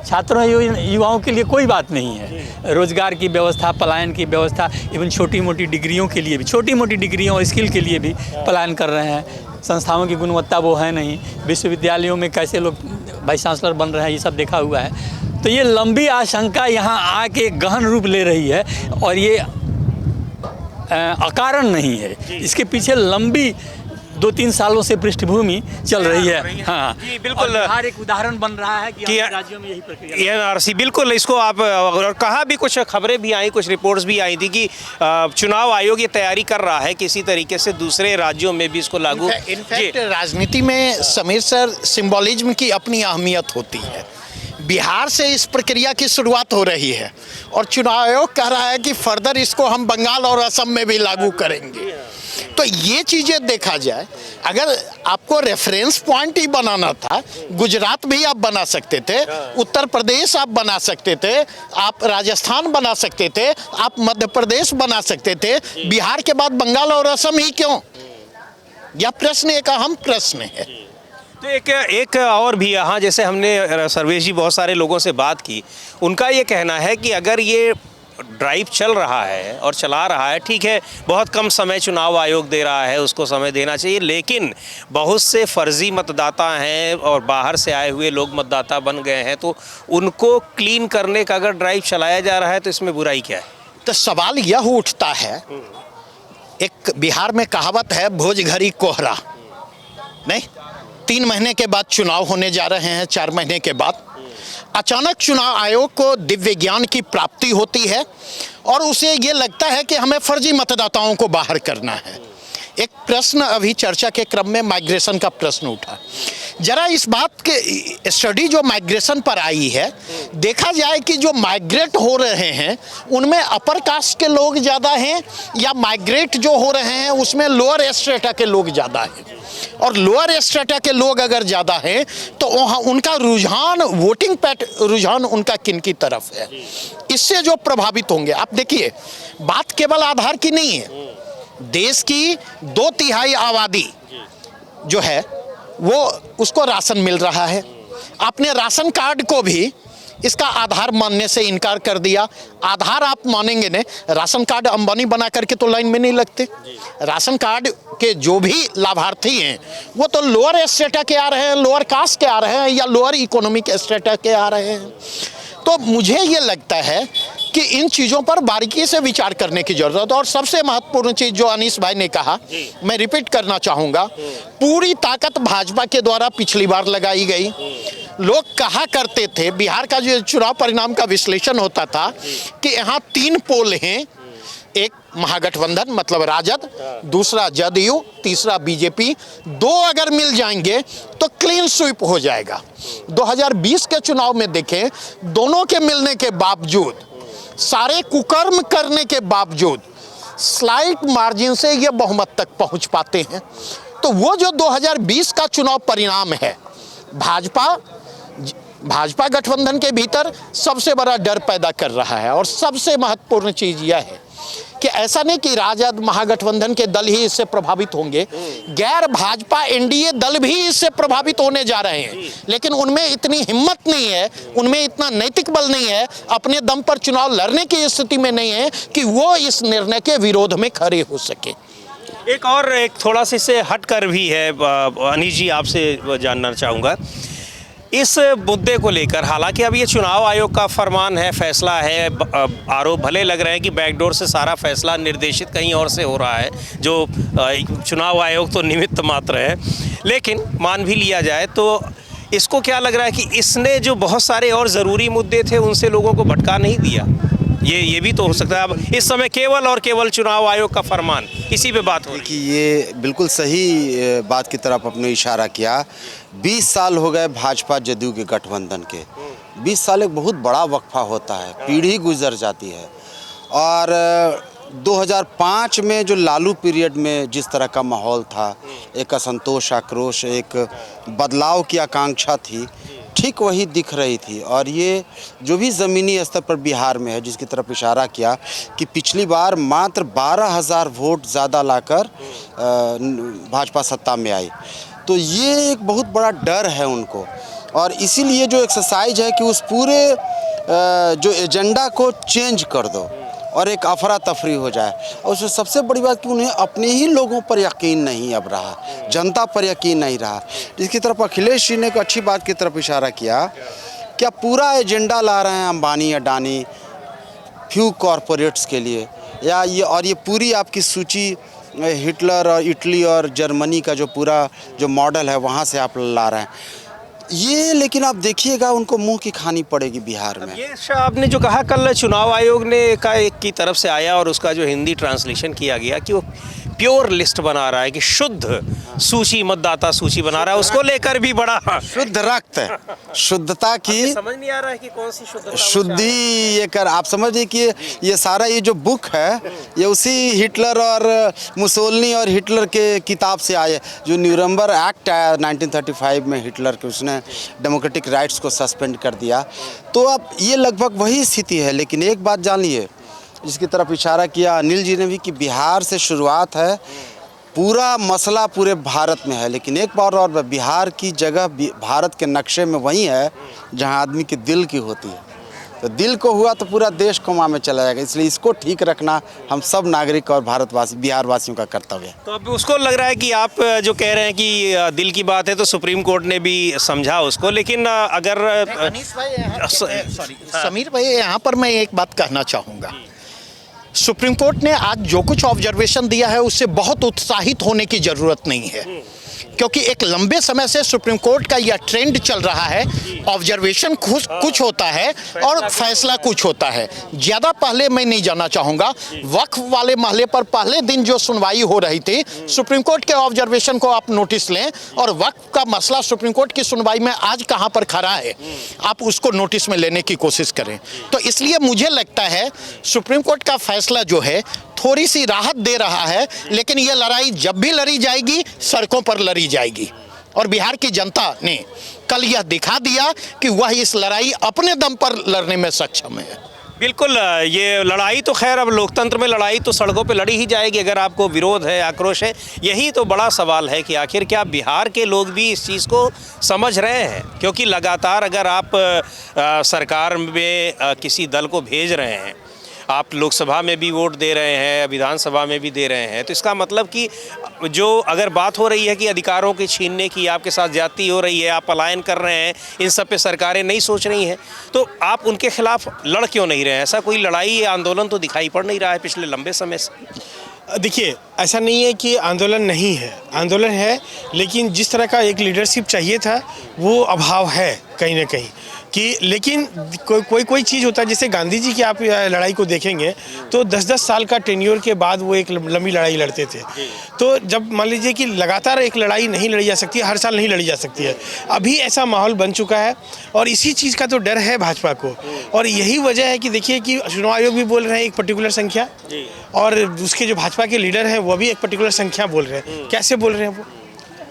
छात्रों युवाओं के लिए कोई बात नहीं है, रोजगार की व्यवस्था, पलायन की व्यवस्था, इवन छोटी मोटी डिग्रियों के लिए भी, छोटी मोटी डिग्रियों और स्किल के लिए भी पलायन कर रहे हैं। संस्थाओं की गुणवत्ता वो है नहीं, विश्वविद्यालयों में कैसे लोग वाइस चांसलर बन रहे हैं ये सब देखा हुआ है। तो ये लंबी आशंका यहाँ आके गहन रूप ले रही है और ये अकारण नहीं है, इसके पीछे लंबी 2-3 सालों से पृष्ठभूमि चल रही है। हाँ जी, बिल्कुल। बिहार एक उदाहरण बन रहा है कि राज्यों में यही प्रक्रिया एनआरसी, बिल्कुल। इसको आप और कहा भी, कुछ खबरें भी आई, कुछ रिपोर्ट्स भी आई थी कि चुनाव आयोग ये तैयारी कर रहा है किसी तरीके से दूसरे राज्यों में भी इसको लागू। इनफैक्ट राजनीति में समीर सर, सिंबॉलिज्म की अपनी अहमियत होती है। बिहार से इस प्रक्रिया की शुरुआत हो रही है और चुनाव आयोग कह रहा है कि फर्दर इसको हम बंगाल और असम में भी लागू करेंगे। तो ये चीज़ें देखा जाए, अगर आपको रेफरेंस पॉइंट ही बनाना था, गुजरात भी आप बना सकते थे, उत्तर प्रदेश आप बना सकते थे, आप राजस्थान बना सकते थे, आप मध्य प्रदेश बना सकते थे। बिहार के बाद बंगाल और असम ही क्यों? यह प्रश्न एक अहम प्रश्न है। तो एक और भी यहाँ, जैसे हमने सर्वेश जी बहुत सारे लोगों से बात की, उनका ये कहना है कि अगर ये ड्राइव चल रहा है और चला रहा है, ठीक है, बहुत कम समय चुनाव आयोग दे रहा है, उसको समय देना चाहिए, लेकिन बहुत से फर्जी मतदाता हैं और बाहर से आए हुए लोग मतदाता बन गए हैं, तो उनको क्लीन करने का अगर ड्राइव चलाया जा रहा है तो इसमें बुराई क्या है? तो सवाल यह उठता है, एक बिहार में कहावत है, भोज घरी कोहरा नहीं, 3 महीने के बाद चुनाव होने जा रहे हैं, 4 महीने के बाद अचानक चुनाव आयोग को दिव्य ज्ञान की प्राप्ति होती है और उसे ये लगता है कि हमें फर्जी मतदाताओं को बाहर करना है। एक प्रश्न अभी चर्चा के क्रम में माइग्रेशन का प्रश्न उठा। जरा इस बात के स्टडी जो माइग्रेशन पर आई है, देखा जाए कि जो माइग्रेट हो रहे हैं उनमें अपर कास्ट के लोग ज़्यादा हैं या माइग्रेट जो हो रहे हैं उसमें लोअर स्ट्रेटा के लोग ज़्यादा हैं। और लोअर स्ट्रेटा के लोग अगर ज़्यादा हैं तो वहाँ उनका रुझान, वोटिंग रुझान उनका किन की तरफ है, इससे जो प्रभावित होंगे। आप देखिए, बात केवल आधार की नहीं है, देश की 2/3 आबादी जो है वो उसको राशन मिल रहा है। आपने राशन कार्ड को भी इसका आधार मानने से इनकार कर दिया। आधार आप मानेंगे ने, राशन कार्ड अंबानी बना करके तो लाइन में नहीं लगते। राशन कार्ड के जो भी लाभार्थी हैं वो तो लोअर स्ट्रेटा के आ रहे हैं, लोअर कास्ट के आ रहे हैं या लोअर इकोनॉमिक स्ट्रेटा के आ रहे हैं। तो मुझे ये लगता है कि इन चीज़ों पर बारीकी से विचार करने की ज़रूरत है। और सबसे महत्वपूर्ण चीज़ जो अनीस भाई ने कहा, मैं रिपीट करना चाहूँगा, पूरी ताकत भाजपा के द्वारा पिछली बार लगाई गई। लोग कहा करते थे, बिहार का जो चुनाव परिणाम का विश्लेषण होता था कि यहाँ 3 पोल हैं, एक महागठबंधन मतलब राजद, दूसरा जदयू, तीसरा बीजेपी। 2 अगर मिल जाएंगे तो क्लीन स्वीप हो जाएगा। 2020 के चुनाव में देखें, दोनों के मिलने के बावजूद, सारे कुकर्म करने के बावजूद स्लाइट मार्जिन से ये बहुमत तक पहुंच पाते हैं। तो वो जो 2020 का चुनाव परिणाम है, भाजपा गठबंधन के भीतर सबसे बड़ा डर पैदा कर रहा है। और सबसे महत्वपूर्ण चीज़ यह है कि ऐसा नहीं कि राजद महागठबंधन के दल ही इससे प्रभावित होंगे, गैर भाजपा एनडीए दल भी इससे प्रभावित होने जा रहे हैं, लेकिन उनमें इतनी हिम्मत नहीं है, उनमें इतना नैतिक बल नहीं है, अपने दम पर चुनाव लड़ने की स्थिति में नहीं है कि वो इस निर्णय के विरोध में खड़े हो सके। एक थोड़ा सा इससे हटकर भी है, अनीश जी आपसे जानना चाहूँगा इस मुद्दे को लेकर। हालांकि अब ये चुनाव आयोग का फरमान है, फैसला है, आरोप भले लग रहे हैं कि बैकडोर से सारा फैसला निर्देशित कहीं और से हो रहा है, जो चुनाव आयोग तो निमित्त मात्र है, लेकिन मान भी लिया जाए तो इसको क्या लग रहा है कि इसने जो बहुत सारे और ज़रूरी मुद्दे थे उनसे लोगों को भटका नहीं दिया? ये भी तो हो सकता है। अब इस समय केवल और केवल चुनाव आयोग का फरमान, इसी पे बात हो रही है। कि ये बिल्कुल सही बात की तरफ आपने इशारा किया। 20 साल हो गए भाजपा जदयू के गठबंधन के। 20 साल एक बहुत बड़ा वक्फा होता है, पीढ़ी गुजर जाती है। और 2005 में जो लालू पीरियड में जिस तरह का माहौल था, एक असंतोष, आक्रोश, एक बदलाव की आकांक्षा थी, ठीक वही दिख रही थी। और ये जो भी ज़मीनी स्तर पर बिहार में है, जिसकी तरफ इशारा किया कि पिछली बार मात्र 12,000 वोट ज़्यादा लाकर भाजपा सत्ता में आई, तो ये एक बहुत बड़ा डर है उनको। और इसीलिए जो एक्सरसाइज है कि उस पूरे जो एजेंडा को चेंज कर दो और एक अफरा तफरी हो जाए। और उसमें सबसे बड़ी बात कि उन्हें अपने ही लोगों पर यकीन नहीं अब रहा, जनता पर यकीन नहीं रहा। इसकी तरफ अखिलेश जी ने एक अच्छी बात की तरफ इशारा किया, क्या पूरा एजेंडा ला रहे हैं अंबानी अडानी फ्यू कॉरपोरेट्स के लिए, या ये पूरी आपकी सूची हिटलर और इटली और जर्मनी का जो पूरा जो मॉडल है वहाँ से आप ला रहे हैं ये। लेकिन आप देखिएगा उनको मुंह की खानी पड़ेगी बिहार में। ये आपने जो कहा कल चुनाव आयोग ने एक की तरफ से आया और उसका जो हिंदी ट्रांसलेशन किया गया कि वो प्योर लिस्ट बना रहा है, कि शुद्ध सूची, मतदाता सूची बना रहा है, उसको लेकर भी बड़ा शुद्ध रक्त, शुद्धता की समझ नहीं आ रहा है कि कौन सी शुद्धि ये कर। आप समझिए कि ये सारा ये जो बुक है ये उसी हिटलर और मुसोलिनी और हिटलर के किताब से आए, जो न्यूरम्बर्ग एक्ट आया 1935 में हिटलर के, उसने डेमोक्रेटिक राइट्स को सस्पेंड कर दिया। तो अब ये लगभग वही स्थिति है। लेकिन एक बात जानिए, जिसकी तरफ इशारा किया अनिल जी ने भी, कि बिहार से शुरुआत है, पूरा मसला पूरे भारत में है। लेकिन एक बार और बिहार की जगह भारत के नक्शे में वही है जहां आदमी के दिल की होती है। तो दिल को हुआ तो पूरा देश कोमा में चला जाएगा। इसलिए इसको ठीक रखना हम सब नागरिक और भारतवासी, बिहार वासियों का कर्तव्य है। तो अब उसको लग रहा है कि आप जो कह रहे हैं कि दिल की बात है, तो सुप्रीम कोर्ट ने भी समझा उसको। लेकिन अगर अनीश भाई, समीर भाई, यहाँ पर मैं एक बात कहना चाहूँगा। सुप्रीम कोर्ट ने आज जो कुछ ऑब्जर्वेशन दिया है उससे बहुत उत्साहित होने की ज़रूरत नहीं है, क्योंकि एक लंबे समय से सुप्रीम कोर्ट का यह ट्रेंड चल रहा है, ऑब्जर्वेशन कुछ होता है और फैसला कुछ होता है। ज़्यादा पहले मैं नहीं जाना चाहूँगा, वक्फ वाले मामले पर पहले दिन जो सुनवाई हो रही थी, सुप्रीम कोर्ट के ऑब्जर्वेशन को आप नोटिस लें, और वक्फ का मसला सुप्रीम कोर्ट की सुनवाई में आज कहाँ पर खड़ा है, आप उसको नोटिस में लेने की कोशिश करें। तो इसलिए मुझे लगता है सुप्रीम कोर्ट का फैसला जो है थोड़ी सी राहत दे रहा है, लेकिन ये लड़ाई जब भी लड़ी जाएगी सड़कों पर लड़ी जाएगी। और बिहार की जनता ने कल यह दिखा दिया कि वह इस लड़ाई अपने दम पर लड़ने में सक्षम है। बिल्कुल, ये लड़ाई तो खैर अब लोकतंत्र में लड़ाई तो सड़कों पे लड़ी ही जाएगी अगर आपको विरोध है, आक्रोश है। यही तो बड़ा सवाल है कि आखिर क्या बिहार के लोग भी इस चीज़ को समझ रहे हैं? क्योंकि लगातार अगर आप सरकार में किसी दल को भेज रहे हैं, आप लोकसभा में भी वोट दे रहे हैं, विधानसभा में भी दे रहे हैं, तो इसका मतलब कि जो अगर बात हो रही है कि अधिकारों के छीनने की, आपके साथ ज्यादती हो रही है, आप पलायन कर रहे हैं, इन सब पे सरकारें नहीं सोच रही हैं, तो आप उनके खिलाफ लड़ क्यों नहीं रहे हैं? ऐसा कोई लड़ाई या आंदोलन तो दिखाई पड़ नहीं रहा है पिछले लंबे समय से। देखिए, ऐसा नहीं है कि आंदोलन नहीं है, आंदोलन है, लेकिन जिस तरह का एक लीडरशिप चाहिए था वो अभाव है कहीं ना कहीं। कि लेकिन कोई चीज़ होता है, जैसे गांधी जी की आप लड़ाई को देखेंगे तो 10-10 साल का टेन्योर के बाद वो एक लंबी लड़ाई लड़ते थे। तो जब मान लीजिए कि लगातार एक लड़ाई नहीं लड़ी जा सकती है, हर साल नहीं लड़ी जा सकती है, अभी ऐसा माहौल बन चुका है और इसी चीज़ का तो डर है भाजपा को। और यही वजह है कि देखिए कि चुनाव आयोग भी बोल रहे हैं एक पर्टिकुलर संख्या, और उसके जो भाजपा के लीडर हैं वो भी एक पर्टिकुलर संख्या बोल रहे हैं। कैसे बोल रहे हैं वो?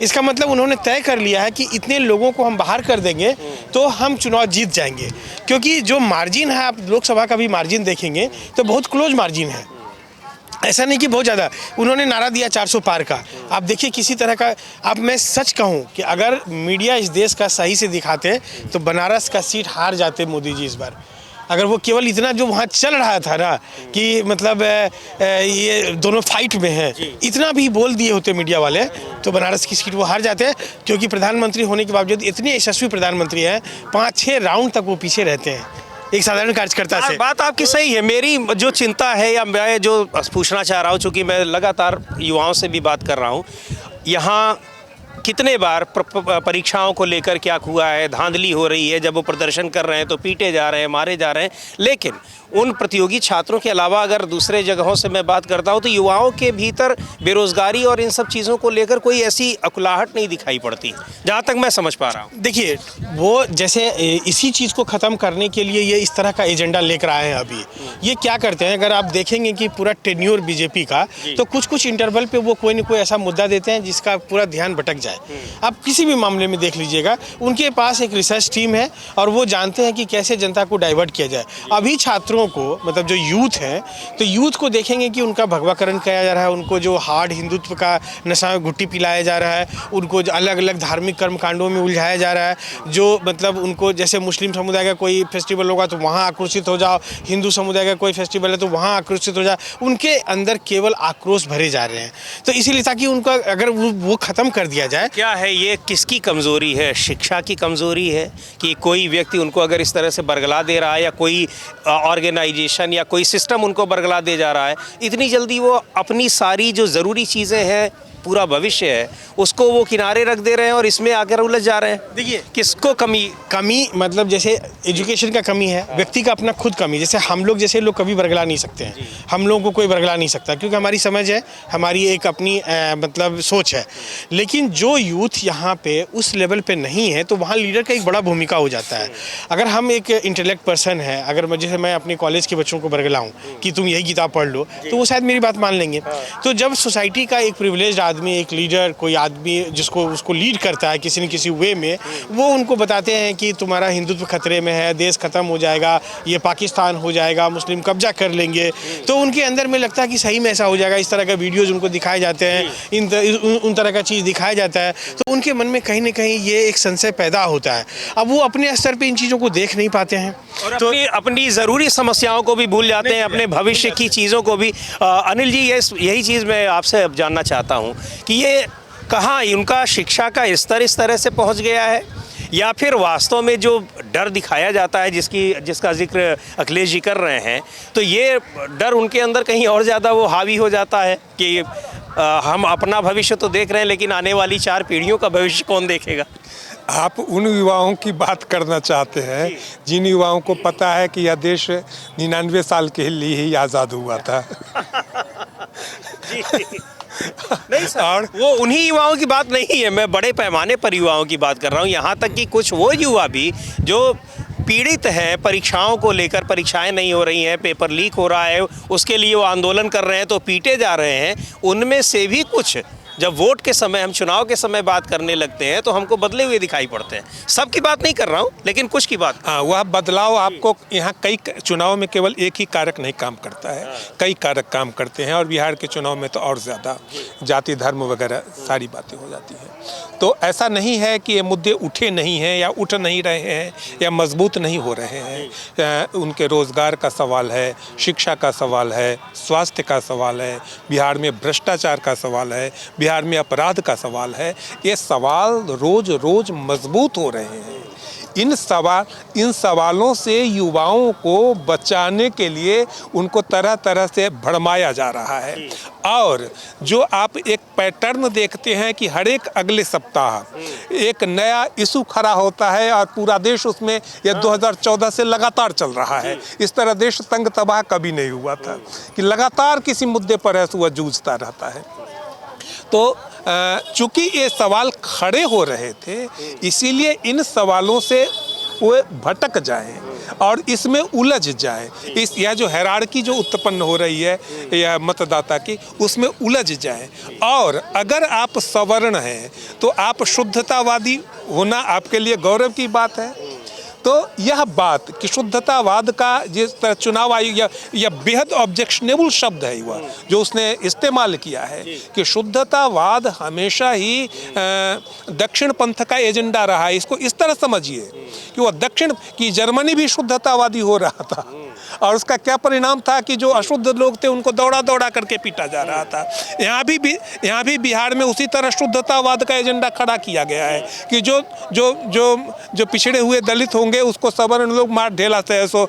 इसका मतलब उन्होंने तय कर लिया है कि इतने लोगों को हम बाहर कर देंगे तो हम चुनाव जीत जाएंगे। क्योंकि जो मार्जिन है, आप लोकसभा का भी मार्जिन देखेंगे तो बहुत क्लोज मार्जिन है। ऐसा नहीं कि बहुत ज़्यादा, उन्होंने नारा दिया 400 पार का। आप देखिए किसी तरह का, अब मैं सच कहूँ कि अगर मीडिया इस देश का सही से दिखाते तो बनारस का सीट हार जाते मोदी जी इस बार। अगर वो केवल इतना जो वहाँ चल रहा था ना कि मतलब ये दोनों फाइट में हैं, इतना भी बोल दिए होते मीडिया वाले तो बनारस की सीट वो हार जाते हैं। क्योंकि प्रधानमंत्री होने के बावजूद इतने यशस्वी प्रधानमंत्री हैं, 5-6 राउंड तक वो पीछे रहते हैं एक साधारण कार्यकर्ता से। बात आपकी सही है। मेरी जो चिंता है या मैं जो पूछना चाह रहा हूँ, चूँकि मैं लगातार युवाओं से भी बात कर रहा हूँ, यहाँ कितने बार परीक्षाओं को लेकर क्या हुआ है, धांधली हो रही है, जब वो प्रदर्शन कर रहे हैं तो पीटे जा रहे हैं, मारे जा रहे हैं। लेकिन उन प्रतियोगी छात्रों के अलावा अगर दूसरे जगहों से मैं बात करता हूं तो युवाओं के भीतर बेरोजगारी और इन सब चीज़ों को लेकर कोई ऐसी अकुलाहट नहीं दिखाई पड़ती, जहां तक मैं समझ पा रहा हूं। देखिए वो जैसे इसी चीज़ को ख़त्म करने के लिए ये इस तरह का एजेंडा लेकर आए हैं। अभी ये क्या करते हैं, अगर आप देखेंगे कि पूरा टेन्योर बीजेपी का, तो कुछ इंटरवल पे वो कोई न कोई ऐसा मुद्दा देते हैं जिसका पूरा ध्यान भटक जाए। आप किसी भी मामले में देख लीजिएगा, उनके पास एक रिसर्च टीम है और वो जानते हैं कि कैसे जनता को डाइवर्ट किया जाए। अभी छात्रों को, मतलब जो यूथ है, तो यूथ को देखेंगे कि उनका भगवाकरण किया जा रहा है, उनको जो हार्ड हिंदुत्व का नशा में घुट्टी पिलाया जा रहा है, उनको अलग अलग धार्मिक कर्मकांडों में उलझाया जा रहा है। जो मतलब उनको जैसे मुस्लिम समुदाय का कोई फेस्टिवल होगा तो वहाँ आक्रोशित हो जाओ, हिंदू समुदाय का कोई फेस्टिवल है तो वहाँ आक्रोशित हो जाओ। उनके अंदर केवल आक्रोश भरे जा रहे हैं। तो इसीलिए ताकि उनका अगर वो ख़त्म कर दिया जाए। क्या है ये, किसकी कमज़ोरी है? शिक्षा की कमज़ोरी है कि कोई व्यक्ति उनको अगर इस तरह से बरगला दे रहा है, या कोई ऑर्गेनाइजेशन या कोई सिस्टम उनको बरगला दे जा रहा है? इतनी जल्दी वो अपनी सारी जो ज़रूरी चीज़ें हैं, पूरा भविष्य है, उसको वो किनारे रख दे रहे हैं और इसमें आकर उलझ जा रहे हैं। देखिए किसको कमी मतलब जैसे एजुकेशन का कमी है, व्यक्ति का अपना खुद कमी। जैसे हम लोग जैसे लोग कभी बरगला नहीं सकते हैं, हम लोगों को कोई बरगला नहीं सकता क्योंकि हमारी समझ है, हमारी एक अपनी मतलब सोच है। लेकिन जो यूथ यहाँ पे उस लेवल पे नहीं है तो वहाँ लीडर का एक बड़ा भूमिका हो जाता है। अगर हम एक इंटेलेक्ट पर्सन है, अगर जैसे मैं अपने कॉलेज के बच्चों को बरगलाऊँ कि तुम यही किताब पढ़ लो, तो वो शायद मेरी बात मान लेंगे। तो जब सोसाइटी का एक प्रिविलेज्ड आदमी, एक लीडर, कोई आदमी जिसको उसको लीड करता है किसी न किसी वे में, वो उनको बताते हैं कि तुम्हारा हिंदुत्व खतरे में है, देश खत्म हो जाएगा, ये पाकिस्तान हो जाएगा, मुस्लिम कब्जा कर लेंगे, तो उनके अंदर में लगता है कि सही में ऐसा हो जाएगा। इस तरह का वीडियोज उनको दिखाए जाते हैं, उन तरह का चीज़ दिखाया जाता है, तो उनके मन में कहीं ना कहीं ये एक संशय पैदा होता है। अब वो अपने स्तर पर इन चीज़ों को देख नहीं पाते हैं और तो अपनी ज़रूरी समस्याओं को भी भूल जाते हैं, अपने भविष्य की चीज़ों को भी। अनिल जी, यही चीज़ मैं आपसे अब जानना चाहता हूँ कि ये कहाँ उनका शिक्षा का स्तर इस तरह से पहुँच गया है, या फिर वास्तव में जो डर दिखाया जाता है जिसका जिक्र अखिलेश जी कर रहे हैं, तो ये डर उनके अंदर कहीं और ज़्यादा वो हावी हो जाता है कि हम अपना भविष्य तो देख रहे हैं लेकिन आने वाली 4 पीढ़ियों का भविष्य कौन देखेगा? आप उन युवाओं की बात करना चाहते हैं जिन युवाओं को पता है कि यह देश 99 साल के लिए ही आज़ाद हुआ था। नहीं सर, और वो उन्हीं युवाओं की बात नहीं है, मैं बड़े पैमाने पर युवाओं की बात कर रहा हूँ। यहाँ तक कि कुछ वो युवा भी जो पीड़ित हैं परीक्षाओं को लेकर, परीक्षाएं नहीं हो रही हैं, पेपर लीक हो रहा है, उसके लिए वो आंदोलन कर रहे हैं तो पीटे जा रहे हैं, उनमें से भी कुछ जब वोट के समय, हम चुनाव के समय बात करने लगते हैं तो हमको बदले हुए दिखाई पड़ते हैं। सबकी बात नहीं कर रहा हूँ, लेकिन कुछ की बात। हाँ, वह बदलाव आपको यहाँ कई चुनाव में केवल एक ही कारक नहीं काम करता है, कई कारक काम करते हैं, और बिहार के चुनाव में तो और ज़्यादा जाति धर्म वगैरह सारी बातें हो जाती हैं। तो ऐसा नहीं है कि ये मुद्दे उठे नहीं हैं या उठ नहीं रहे हैं या मजबूत नहीं हो रहे हैं। उनके रोज़गार का सवाल है, शिक्षा का सवाल है, स्वास्थ्य का सवाल है, बिहार में भ्रष्टाचार का सवाल है, बिहार में अपराध का सवाल है। ये सवाल रोज रोज मजबूत हो रहे हैं। इन सवालों से युवाओं को बचाने के लिए उनको तरह तरह से भड़माया जा रहा है। और जो आप एक पैटर्न देखते हैं कि हर एक अगले सप्ताह एक नया इशू खड़ा होता है और पूरा देश उसमें, यह 2014 से लगातार चल रहा है। इस तरह देश तंग तबाह कभी नहीं हुआ था कि लगातार किसी मुद्दे पर वह जूझता रहता है। तो चूंकि ये सवाल खड़े हो रहे थे, इसीलिए इन सवालों से वो भटक जाएं और इसमें उलझ जाएं। यह जो हैरार्की जो उत्पन्न हो रही है या मतदाता की, उसमें उलझ जाएं। और अगर आप सवर्ण हैं तो आप शुद्धतावादी होना आपके लिए गौरव की बात है। तो यह बात कि शुद्धतावाद का जिस तरह चुनाव आयोग यह बेहद ऑब्जेक्शनेबल शब्द है वह जो उसने इस्तेमाल किया है कि शुद्धतावाद हमेशा ही दक्षिण पंथ का एजेंडा रहा है। इसको इस तरह समझिए कि वह दक्षिण की जर्मनी भी शुद्धतावादी हो रहा था और उसका क्या परिणाम था कि जो अशुद्ध लोग थे उनको दौड़ा दौड़ा करके पीटा जा रहा था। यहाँ भी बिहार में उसी तरह शुद्धतावाद का एजेंडा खड़ा किया गया है कि जो जो जो जो पिछड़े हुए दलित होंगे उसको सवर्ण लोग मार ढेला से ऐसो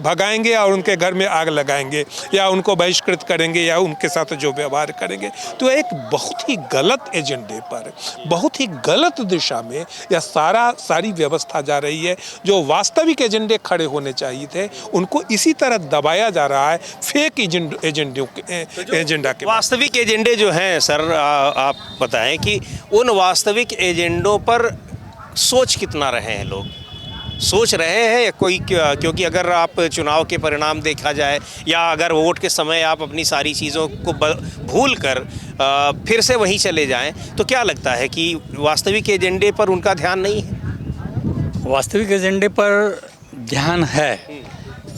भगाएंगे और उनके घर में आग लगाएंगे या उनको बहिष्कृत करेंगे या उनके साथ जो व्यवहार करेंगे। तो एक बहुत ही गलत एजेंडे पर, बहुत ही गलत दिशा में यह सारी व्यवस्था जा रही है। जो वास्तविक एजेंडे खड़े होने चाहिए थे उनको इसी तरह दबाया जा रहा है फेक एजेंडा के। वास्तविक एजेंडे जो हैं सर, आप बताएं कि उन वास्तविक एजेंडों पर सोच कितना रहे हैं लोग, सोच रहे हैं या कोई, क्योंकि अगर आप चुनाव के परिणाम देखा जाए या अगर वोट के समय आप अपनी सारी चीज़ों को भूल कर फिर से वहीं चले जाएं तो क्या लगता है कि वास्तविक एजेंडे पर उनका ध्यान नहीं है? वास्तविक एजेंडे पर ध्यान है,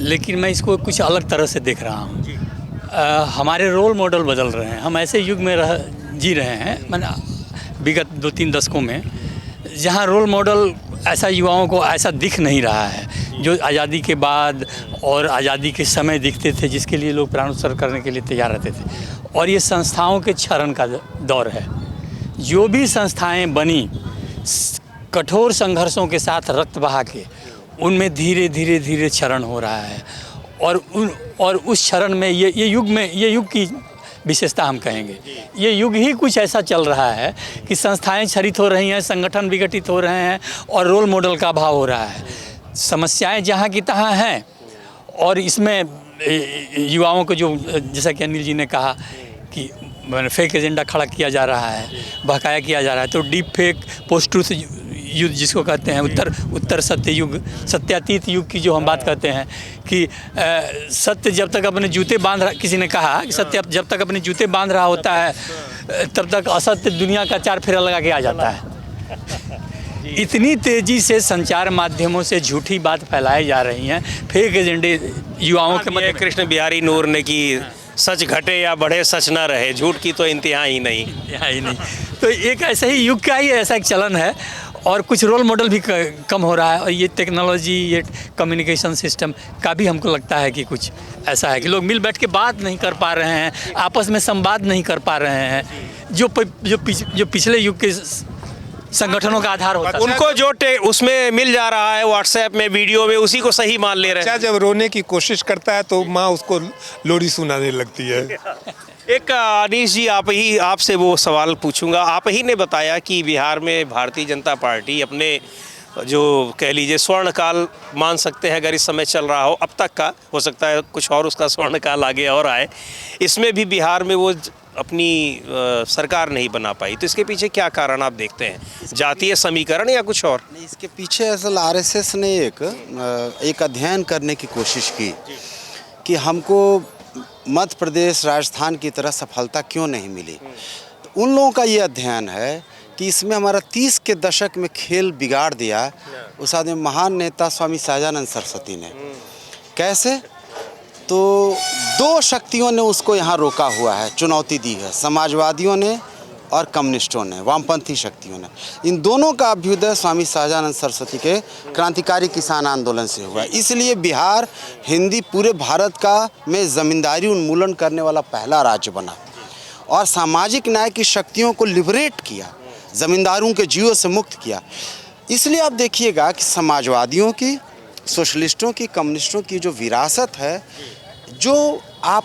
लेकिन मैं इसको कुछ अलग तरह से देख रहा हूँ। हमारे रोल मॉडल बदल रहे हैं। हम ऐसे युग में जी रहे हैं, मैंने विगत 2-3 दशकों में, जहाँ रोल मॉडल ऐसा युवाओं को ऐसा दिख नहीं रहा है जो आज़ादी के बाद और आज़ादी के समय दिखते थे, जिसके लिए लोग प्राण उत्सर्ग करने के लिए तैयार रहते थे। और ये संस्थाओं के क्षरण का दौर है। जो भी संस्थाएं बनी कठोर संघर्षों के साथ रक्त बहा के, उनमें धीरे धीरे क्षरण हो रहा है। और उस क्षरण में ये युग की विशेषता हम कहेंगे। ये युग ही कुछ ऐसा चल रहा है कि संस्थाएं क्षरित हो रही हैं, संगठन विघटित हो रहे हैं और रोल मॉडल का अभाव हो रहा है। समस्याएं जहाँ की तहाँ हैं और इसमें युवाओं को, जो जैसा कि अनिल जी ने कहा कि फेक एजेंडा खड़ा किया जा रहा है, बहकाया किया जा रहा है। तो डीप फेक, पोस्ट ट्रूथ युग जिसको कहते हैं, उत्तर सत्य युग, सत्यातीत युग की जो हम बात करते हैं कि सत्य जब तक अपने जूते बांध रहा, किसी ने कहा कि सत्य जब तक अपने जूते बांध रहा होता है तब तक असत्य दुनिया का 4 फेरा लगा के आ जाता है। इतनी तेजी से संचार माध्यमों से झूठी बात फैलाई जा रही हैं, फेक एजेंडे युवाओं के मध्य। कृष्ण बिहारी नूर ने कि सच घटे या बढ़े सच ना रहे, झूठ की तो इंतहा ही नहीं। तो एक ऐसे ही युग का ही ऐसा एक चलन है और कुछ रोल मॉडल भी कम हो रहा है। और ये टेक्नोलॉजी, ये कम्युनिकेशन सिस्टम का भी हमको लगता है कि कुछ ऐसा है कि लोग मिल बैठ के बात नहीं कर पा रहे हैं, आपस में संवाद नहीं कर पा रहे हैं, जो पिछले युग के संगठनों का आधार होता है। उनको जो उसमें मिल जा रहा है व्हाट्सएप में, वीडियो में, उसी को सही मान ले रहे हैं। जब रोने की कोशिश करता है तो माँ उसको लोरी सुनाने लगती है। एक अनीश जी, आपसे वो सवाल पूछूंगा। आप ही ने बताया कि बिहार में भारतीय जनता पार्टी अपने जो कह लीजिए स्वर्ण काल मान सकते हैं, अगर इस समय चल रहा हो, अब तक का, हो सकता है कुछ और उसका स्वर्ण काल आगे और आए, इसमें भी बिहार में वो अपनी सरकार नहीं बना पाई। तो इसके पीछे क्या कारण आप देखते हैं? जातीय समीकरण या कुछ और? नहीं, इसके पीछे असल आरएसएस ने एक अध्ययन करने की कोशिश की कि हमको मध्य प्रदेश, राजस्थान की तरह सफलता क्यों नहीं मिली। तो उन लोगों का ये अध्ययन है कि इसमें हमारा 30 के दशक में खेल बिगाड़ दिया उस आदमी महान नेता स्वामी सहजानंद सरस्वती ने। कैसे? तो 2 शक्तियों ने उसको यहाँ रोका हुआ है, चुनौती दी है, समाजवादियों ने और कम्युनिस्टों ने, वामपंथी शक्तियों ने। इन दोनों का अभ्युदय स्वामी सहजानंद सरस्वती के क्रांतिकारी किसान आंदोलन से हुआ। इसलिए बिहार हिंदी पूरे भारत का में ज़मींदारी उन्मूलन करने वाला पहला राज्य बना और सामाजिक न्याय की शक्तियों को लिबरेट किया, ज़मींदारों के जीवों से मुक्त किया। इसलिए आप देखिएगा कि समाजवादियों की, सोशलिस्टों की, कम्युनिस्टों की जो विरासत है, जो आप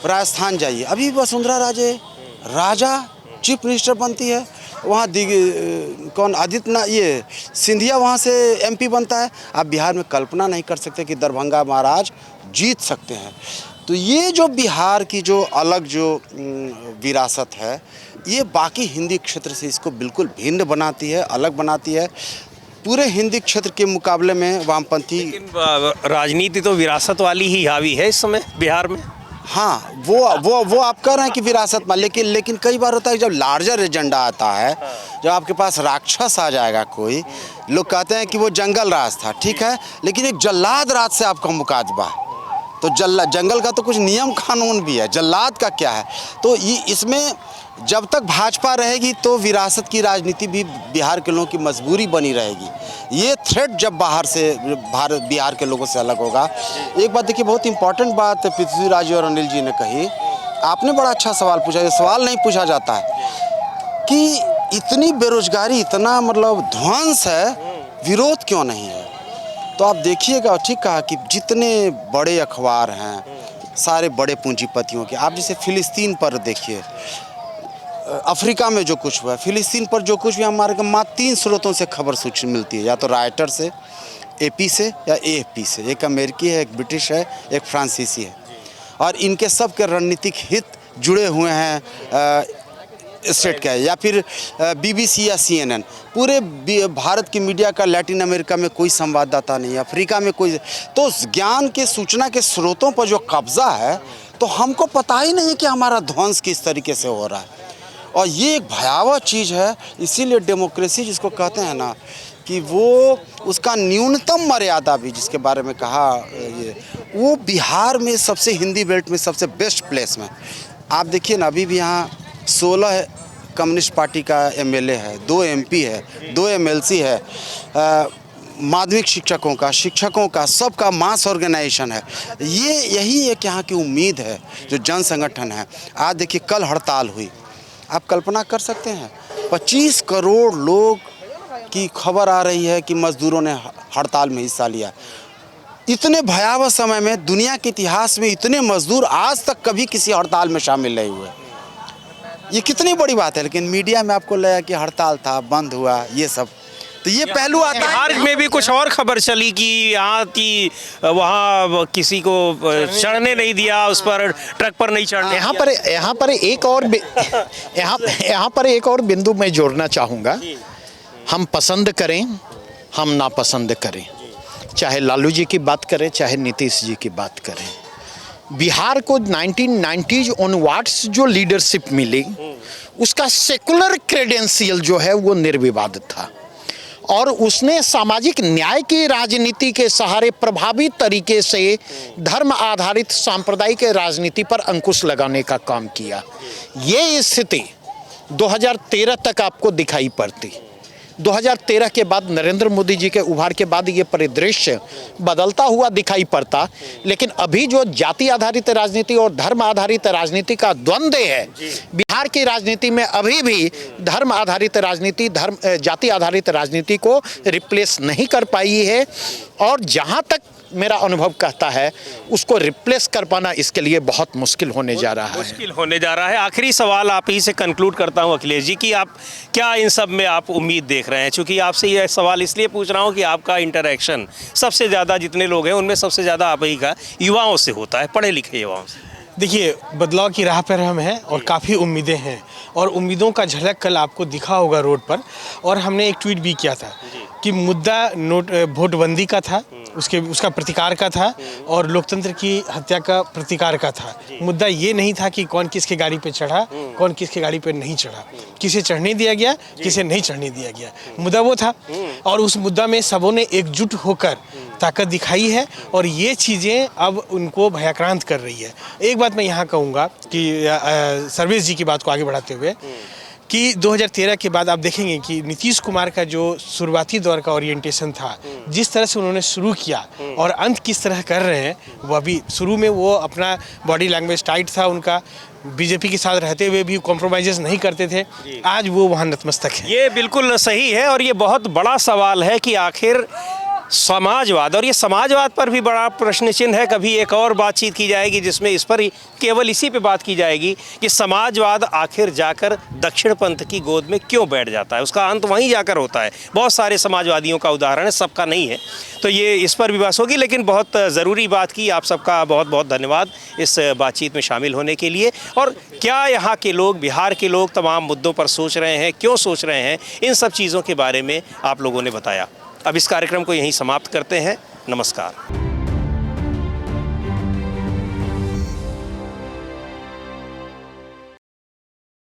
राजस्थान जाइए, अभी वसुंधरा राजे राजा चीफ मिनिस्टर बनती है, वहाँ कौन आदित्यनाथ, ये सिंधिया वहाँ से एमपी बनता है। आप बिहार में कल्पना नहीं कर सकते कि दरभंगा महाराज जीत सकते हैं। तो ये जो बिहार की जो अलग जो विरासत है, ये बाकी हिंदी क्षेत्र से इसको बिल्कुल भिन्न बनाती है, अलग बनाती है। पूरे हिंदी क्षेत्र के मुकाबले में वामपंथी। लेकिन राजनीति तो विरासत वाली ही हावी है इस समय बिहार में। हाँ, वो आप कह रहे हैं कि विरासत में, लेकिन कई बार होता है जब लार्जर एजेंडा आता है, जब आपके पास राक्षस आ जाएगा कोई, लोग कहते हैं कि वो जंगल राज था, ठीक है, लेकिन एक जल्लाद राज से आपका मुकाबला, तो जंगल का तो कुछ नियम कानून भी है, जल्लाद का क्या है। तो ये इसमें जब तक भाजपा रहेगी तो विरासत की राजनीति भी बिहार के लोगों की मजबूरी बनी रहेगी। ये थ्रेट जब बिहार के लोगों से अलग होगा। एक बात देखिए, बहुत इंपॉर्टेंट बात पृथ्वीराज और अनिल जी ने कही, आपने बड़ा अच्छा सवाल पूछा, ये सवाल नहीं पूछा जाता है कि इतनी बेरोजगारी, इतना मतलब ध्वंस है, विरोध क्यों नहीं है। तो आप देखिएगा, ठीक कहा कि जितने बड़े अखबार हैं, सारे बड़े पूंजीपतियों के, आप जैसे फिलिस्तीन पर देखिए, अफ्रीका में जो कुछ हुआ है, फिलिस्तीन पर जो कुछ भी, हमारे को मात्र 3 स्रोतों से खबर सूची मिलती है, या तो रायटर से, AP से या AFP से। एक अमेरिकी है, एक ब्रिटिश है, एक फ्रांसीसी है, और इनके सब के रणनीतिक हित जुड़े हुए हैं स्टेट का, या फिर BBC या CNN। पूरे भारत की मीडिया का लैटिन अमेरिका में कोई संवाददाता नहीं है, अफ्रीका में कोई। तो ज्ञान के, सूचना के स्रोतों पर जो कब्जा है, तो हमको पता ही नहीं कि हमारा ध्वंस किस तरीके से हो रहा है। और ये एक भयावह चीज़ है। इसीलिए डेमोक्रेसी जिसको कहते हैं ना, कि वो उसका न्यूनतम मर्यादा भी, जिसके बारे में कहा, ये वो बिहार में सबसे, हिंदी बेल्ट में सबसे बेस्ट प्लेस में। आप देखिए ना, अभी भी यहाँ 16 कम्युनिस्ट पार्टी का MLA है, 2 MP है, 2 MLC है, माध्यमिक शिक्षकों का सबका मास ऑर्गेनाइजेशन है। यही एक यहाँ की उम्मीद है, जो जन संगठन है। आज देखिए, कल हड़ताल हुई, आप कल्पना कर सकते हैं 25 करोड़ लोग की खबर आ रही है कि मजदूरों ने हड़ताल में हिस्सा लिया। इतने भयावह समय में, दुनिया के इतिहास में इतने मजदूर आज तक कभी किसी हड़ताल में शामिल नहीं हुए। ये कितनी बड़ी बात है। लेकिन मीडिया में आपको लगा कि हड़ताल था, बंद हुआ, ये सब, तो ये पहलू आता है। बिहार में भी कुछ और खबर चली कि यहाँ की वहाँ किसी को चढ़ने नहीं दिया, उस पर ट्रक पर नहीं चढ़ने। यहाँ पर एक और बिंदु मैं जोड़ना चाहूँगा। हम पसंद करें, हम नापसंद करें, चाहे लालू जी की बात करें, चाहे नीतीश जी की बात करें, बिहार को 1990s ऑनवर्ड्स जो लीडरशिप मिली, उसका सेकुलर क्रेडेंशियल जो है वो निर्विवाद था, और उसने सामाजिक न्याय की राजनीति के सहारे प्रभावी तरीके से धर्म आधारित सांप्रदायिक राजनीति पर अंकुश लगाने का काम किया। ये स्थिति 2013 तक आपको दिखाई पड़ती। 2013 के बाद, नरेंद्र मोदी जी के उभार के बाद, ये परिदृश्य बदलता हुआ दिखाई पड़ता। लेकिन अभी जो जाति आधारित राजनीति और धर्म आधारित राजनीति का द्वंद्व है, बिहार की राजनीति में अभी भी धर्म आधारित राजनीति जाति आधारित राजनीति को रिप्लेस नहीं कर पाई है। और जहाँ तक मेरा अनुभव कहता है, उसको रिप्लेस कर पाना इसके लिए बहुत मुश्किल होने जा रहा है। आखिरी सवाल आप ही से कंक्लूड करता हूं अखिलेश जी, कि आप क्या इन सब में आप उम्मीद देख रहे हैं? क्योंकि आपसे यह सवाल इसलिए पूछ रहा हूं कि आपका इंटरेक्शन सबसे ज़्यादा, जितने लोग हैं उनमें सबसे ज़्यादा आप ही का युवाओं से होता है, पढ़े लिखे युवाओं से। देखिए, बदलाव की राह पर हम हैं और काफ़ी उम्मीदें हैं, और उम्मीदों का झलक कल आपको दिखा होगा रोड पर। और हमने एक ट्वीट भी किया था कि मुद्दा वोटबंदी का था, उसका प्रतिकार का था, और लोकतंत्र की हत्या का प्रतिकार का था। मुद्दा ये नहीं था कि कौन किसके गाड़ी पे चढ़ा, कौन किसके गाड़ी पे नहीं चढ़ा, किसे चढ़ने दिया गया, किसे नहीं चढ़ने दिया गया। मुद्दा वो था, और उस मुद्दा में सबों ने एकजुट होकर ताकत दिखाई है, और ये चीज़ें अब उनको भयाक्रांत कर रही है। एक बात मैं यहाँ कहूँगा कि सर्वेश जी की बात को आगे बढ़ाते हुए, कि 2013 के बाद आप देखेंगे कि नीतीश कुमार का जो शुरुआती दौर का ओरिएंटेशन था, जिस तरह से उन्होंने शुरू किया और अंत किस तरह कर रहे हैं, वो अभी शुरू में वो अपना बॉडी लैंग्वेज टाइट था उनका, बीजेपी के साथ रहते हुए भी कॉम्प्रोमाइज़ नहीं करते थे, आज वो वहाँ नतमस्तक है। ये बिल्कुल सही है, और ये बहुत बड़ा सवाल है कि आखिर समाजवाद, और ये समाजवाद पर भी बड़ा प्रश्न चिन्ह है। कभी एक और बातचीत की जाएगी जिसमें इस पर ही, केवल इसी पे बात की जाएगी कि समाजवाद आखिर जाकर दक्षिण पंथ की गोद में क्यों बैठ जाता है, उसका अंत वहीं जाकर होता है। बहुत सारे समाजवादियों का उदाहरण है, सबका नहीं है, तो ये इस पर भी बात होगी। लेकिन बहुत ज़रूरी बात की, आप सबका बहुत बहुत धन्यवाद इस बातचीत में शामिल होने के लिए। और क्या यहाँ के लोग, बिहार के लोग तमाम मुद्दों पर सोच रहे हैं, क्यों सोच रहे हैं, इन सब चीज़ों के बारे में आप लोगों ने बताया। अब इस कार्यक्रम को यहीं समाप्त करते हैं। नमस्कार।